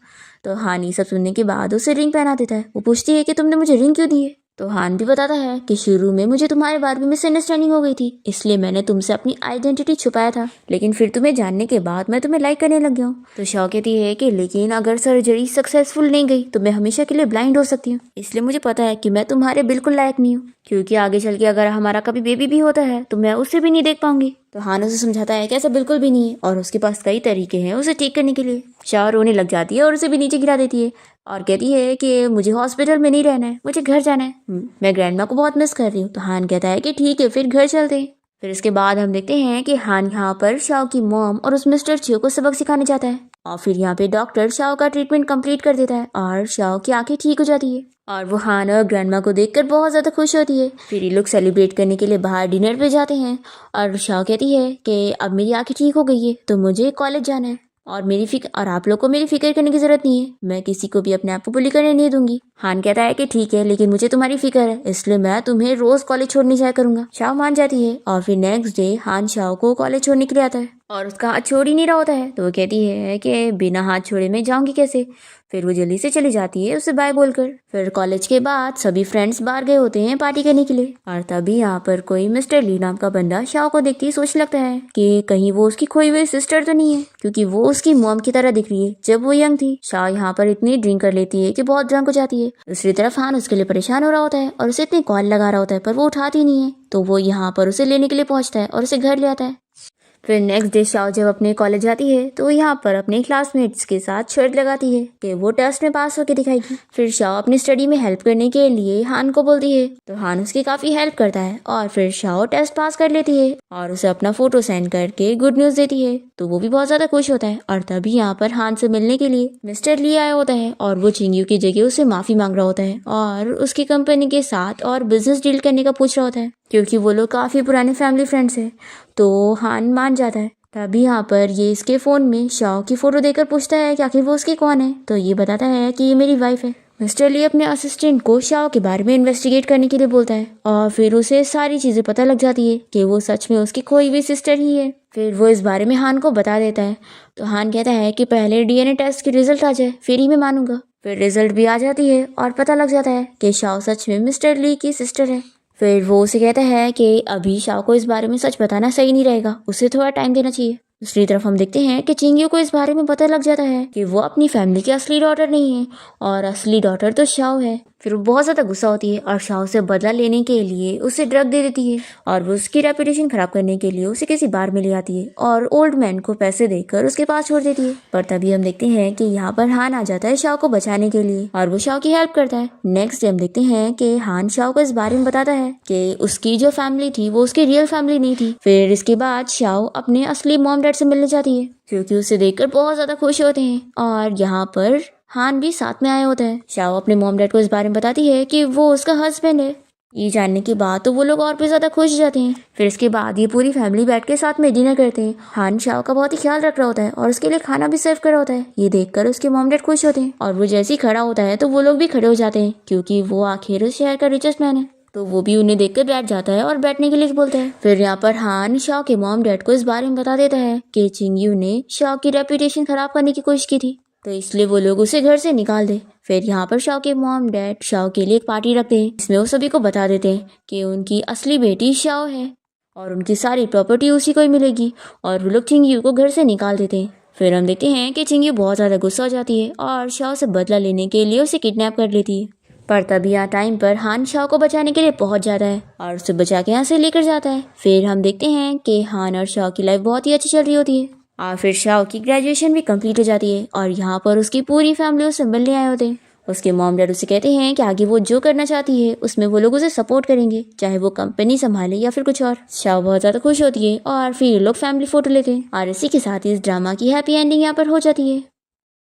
Speaker 1: तो हान ये सब सुनने के बाद उसे रिंग पहना देता है। वो पूछती है कि तुमने मुझे रिंग क्यों दी है, तो हान भी बताता है कि शुरू में मुझे तुम्हारे बारे में मिसअंडरस्टैंडिंग हो गई थी, इसलिए मैंने तुमसे अपनी आइडेंटिटी छुपाया था, लेकिन फिर तुम्हें जानने के बाद मैं तुम्हें लाइक करने लग गया हूँ। तो शाओ कहती है कि लेकिन अगर सर्जरी सक्सेसफुल नहीं गई तो मैं हमेशा के लिए ब्लाइंड हो सकती हूँ, इसलिए मुझे पता है कि मैं तुम्हारे बिल्कुल लायक नहीं हूँ, क्योंकि आगे चल के अगर हमारा कभी बेबी भी होता है तो मैं उसे भी नहीं देख पाऊंगी। तो हान उसे समझाता है कि ऐसा बिल्कुल भी नहीं है और उसके पास कई तरीके हैं उसे ठीक करने के लिए। शाओ रोने लग जाती है और उसे भी नीचे गिरा देती है और कहती है कि मुझे हॉस्पिटल में नहीं रहना है, मुझे घर जाना है, मैं ग्रैंडमा को बहुत मिस कर रही हूँ। तो हान कहता है कि ठीक है फिर घर चलते हैं। फिर इसके बाद हम देखते हैं कि हान यहाँ पर शाओ की मॉम और उस मिस्टर चियो को सबक सिखाने जाता है और फिर यहाँ पे डॉक्टर शाओ का ट्रीटमेंट कंप्लीट कर देता है और शाओ की आंखें ठीक हो जाती है और वो हान और ग्रैंडमा को देखकर बहुत ज्यादा खुश होती है। फिर ये लोग सेलिब्रेट करने के लिए बाहर डिनर पे जाते हैं और शाओ कहती है कि अब मेरी आंखें ठीक हो गई है तो मुझे कॉलेज जाना है और आप लोग को मेरी फिक्र करने की जरूरत नहीं है, मैं किसी को भी अपने आप को बुली करने नहीं दूंगी। हान कहता है कि ठीक है लेकिन मुझे तुम्हारी फिक्र है, इसलिए मैं तुम्हें रोज कॉलेज छोड़ने जाया करूंगा। शाओ मान जाती है और फिर नेक्स्ट डे हान शाओ को कॉलेज छोड़ने के लिए आता है और उसका हाथ छोड़ ही नहीं रहा होता है, तो वो कहती है कि बिना हाथ छोड़े मैं जाऊंगी कैसे। फिर वो जल्दी से चली जाती है उसे बाय बोलकर। फिर कॉलेज के बाद सभी फ्रेंड्स बाहर गए होते हैं पार्टी करने के लिए और तभी यहाँ पर कोई मिस्टर ली नाम का बंदा शाओ को देखते ही सोचने लगता है कि कहीं वो उसकी खोई हुई सिस्टर तो नहीं है, क्योंकि वो उसकी मॉम की तरह दिख रही है जब वो यंग थी। शाओ यहाँ पर इतनी ड्रिंक कर लेती है कि बहुत ड्रंक हो जाती है। दूसरी तरफ हान उसके लिए परेशान हो रहा होता है और उसे इतनी कॉल लगा रहा होता है पर वो उठाती नहीं है, तो वो यहाँ पर उसे लेने के लिए पहुंचता है और उसे घर ले आता है। फिर नेक्स्ट डे शाओ जब अपने कॉलेज जाती है तो यहाँ पर अपने क्लासमेट्स के साथ शर्त लगाती है कि वो टेस्ट में पास होकर दिखाएगी। फिर शाओ अपनी स्टडी में हेल्प करने के लिए हान को बोलती है, तो हान उसकी काफी हेल्प करता है और फिर शाओ टेस्ट पास कर लेती है और उसे अपना फोटो सेंड करके गुड न्यूज देती है, तो वो भी बहुत ज्यादा खुश होता है। और तभी यहाँ पर हान से मिलने के लिए मिस्टर ली आया होता है और वो चिंग्यू की जगह उसे माफी मांग रहा होता है और उसकी कंपनी के साथ और बिजनेस डील करने का पूछ रहा होता है, क्योंकि वो लोग काफी पुराने फैमिली फ्रेंड्स हैं। तो हान मान जाता है। तभी यहाँ पर ये इसके फोन में शाओ की फोटो देकर पूछता है कि आखिर वो उसकी कौन है, तो ये बताता है कि ये मेरी वाइफ है। मिस्टर ली अपने असिस्टेंट को शाओ के बारे में इन्वेस्टिगेट करने के लिए बोलता है और फिर उसे सारी चीजें पता लग जाती है कि वो सच में उसकी खोई हुई सिस्टर ही है। फिर वो इस बारे में हान को बता देता है, तो हान कहता है कि पहले डीएनए टेस्ट की रिजल्ट आ जाए फिर ही मैं मानूंगा। फिर रिजल्ट भी आ जाती है और पता लग जाता है कि शाओ सच में मिस्टर ली की सिस्टर है। फिर वो उसे कहता है कि अभी शाओ को इस बारे में सच बताना सही नहीं रहेगा, उसे थोड़ा टाइम देना चाहिए। दूसरी तरफ हम देखते हैं कि चिंग्यू को इस बारे में पता लग जाता है कि वो अपनी फैमिली की असली डॉटर नहीं है और असली डॉटर तो शाओ है। फिर वो बहुत ज़्यादा गुस्सा होती है और शाओ से बदला लेने के लिए उसे ड्रग दे देती है और वो उसकी रेपुटेशन खराब करने के लिए उसे किसी बार में ले आती है और ओल्ड मैन को पैसे देकर उसके पास छोड़ देती है। पर तभी हम देखते हैं कि यहाँ पर हान आ जाता है शाओ को बचाने के लिए और वो शाओ की हेल्प करता है। नेक्स्ट डे हम देखते हैं कि हान शाओ को इस बारे में बताता है कि उसकी जो फैमिली थी वो उसकी रियल फैमिली नहीं थी। फिर इसके बाद शाओ अपने असली मॉम डैड से मिलने जाती है क्योंकि उसे देखकर बहुत ज्यादा खुश होते हैं और यहाँ पर हान भी साथ में आया होता है। शाओ अपने मॉम डैड को इस बारे में बताती है कि वो उसका हस्बैंड है। ये जानने के बाद तो वो लोग और भी ज्यादा खुश हो जाते हैं। फिर इसके बाद ये पूरी फैमिली बैठ के साथ में डिनर करते हैं। हान शाओ का बहुत ही ख्याल रख रहा होता है और उसके लिए खाना भी सर्व कर रहा होता है। ये देखकर उसके मॉम डैड खुश होते हैं और वो जैसे ही खड़ा होता है तो वो लोग भी खड़े हो जाते हैं क्योंकि वो आखिर उस शहर का रिचेस्ट मैन है। तो वो भी उन्हें देखकर बैठ जाता है और बैठने के लिए बोलता है। फिर यहाँ पर हान शाओ के मॉम डैड को इस बारे में बता देता है कि चिंगयू ने शाओ की रेपुटेशन खराब करने की कोशिश की थी, तो इसलिए वो लोग उसे घर से निकाल दे। फिर यहाँ पर शाओ के मॉम डैड शाओ के लिए एक पार्टी रखते हैं जिसमें वो सभी को बता देते हैं कि उनकी असली बेटी शाओ है और उनकी सारी प्रॉपर्टी उसी को ही मिलेगी और वो लोग चिंगयू को घर से निकाल देते हैं। फिर हम देखते हैं कि चिंगयू बहुत ज़्यादा गुस्सा हो जाती है और शाओ से बदला लेने के लिए उसे किडनैप कर लेती है। पर तभी यहाँ टाइम पर हान शाओ को बचाने के लिए पहुंच जाता है और उसे बचा के यहाँ से लेकर जाता है। फिर हम देखते हैं कि हान और शाओ की लाइफ बहुत ही अच्छी चल रही होती है और फिर शाओ की ग्रेजुएशन भी कंप्लीट हो जाती है और यहाँ पर उसकी पूरी फैमिली उसे मिलने आए होते हैं। उसके मॉम डैड उसे कहते हैं कि आगे वो जो करना चाहती है उसमें वो लोग उसे सपोर्ट करेंगे, चाहे वो कंपनी संभाले या फिर कुछ और। शाओ बहुत ज़्यादा खुश होती है और फिर ये लोग फैमिली फोटो लेते हैं और इसी के साथ ही इस ड्रामा की हैप्पी एंडिंग यहाँ पर हो जाती है।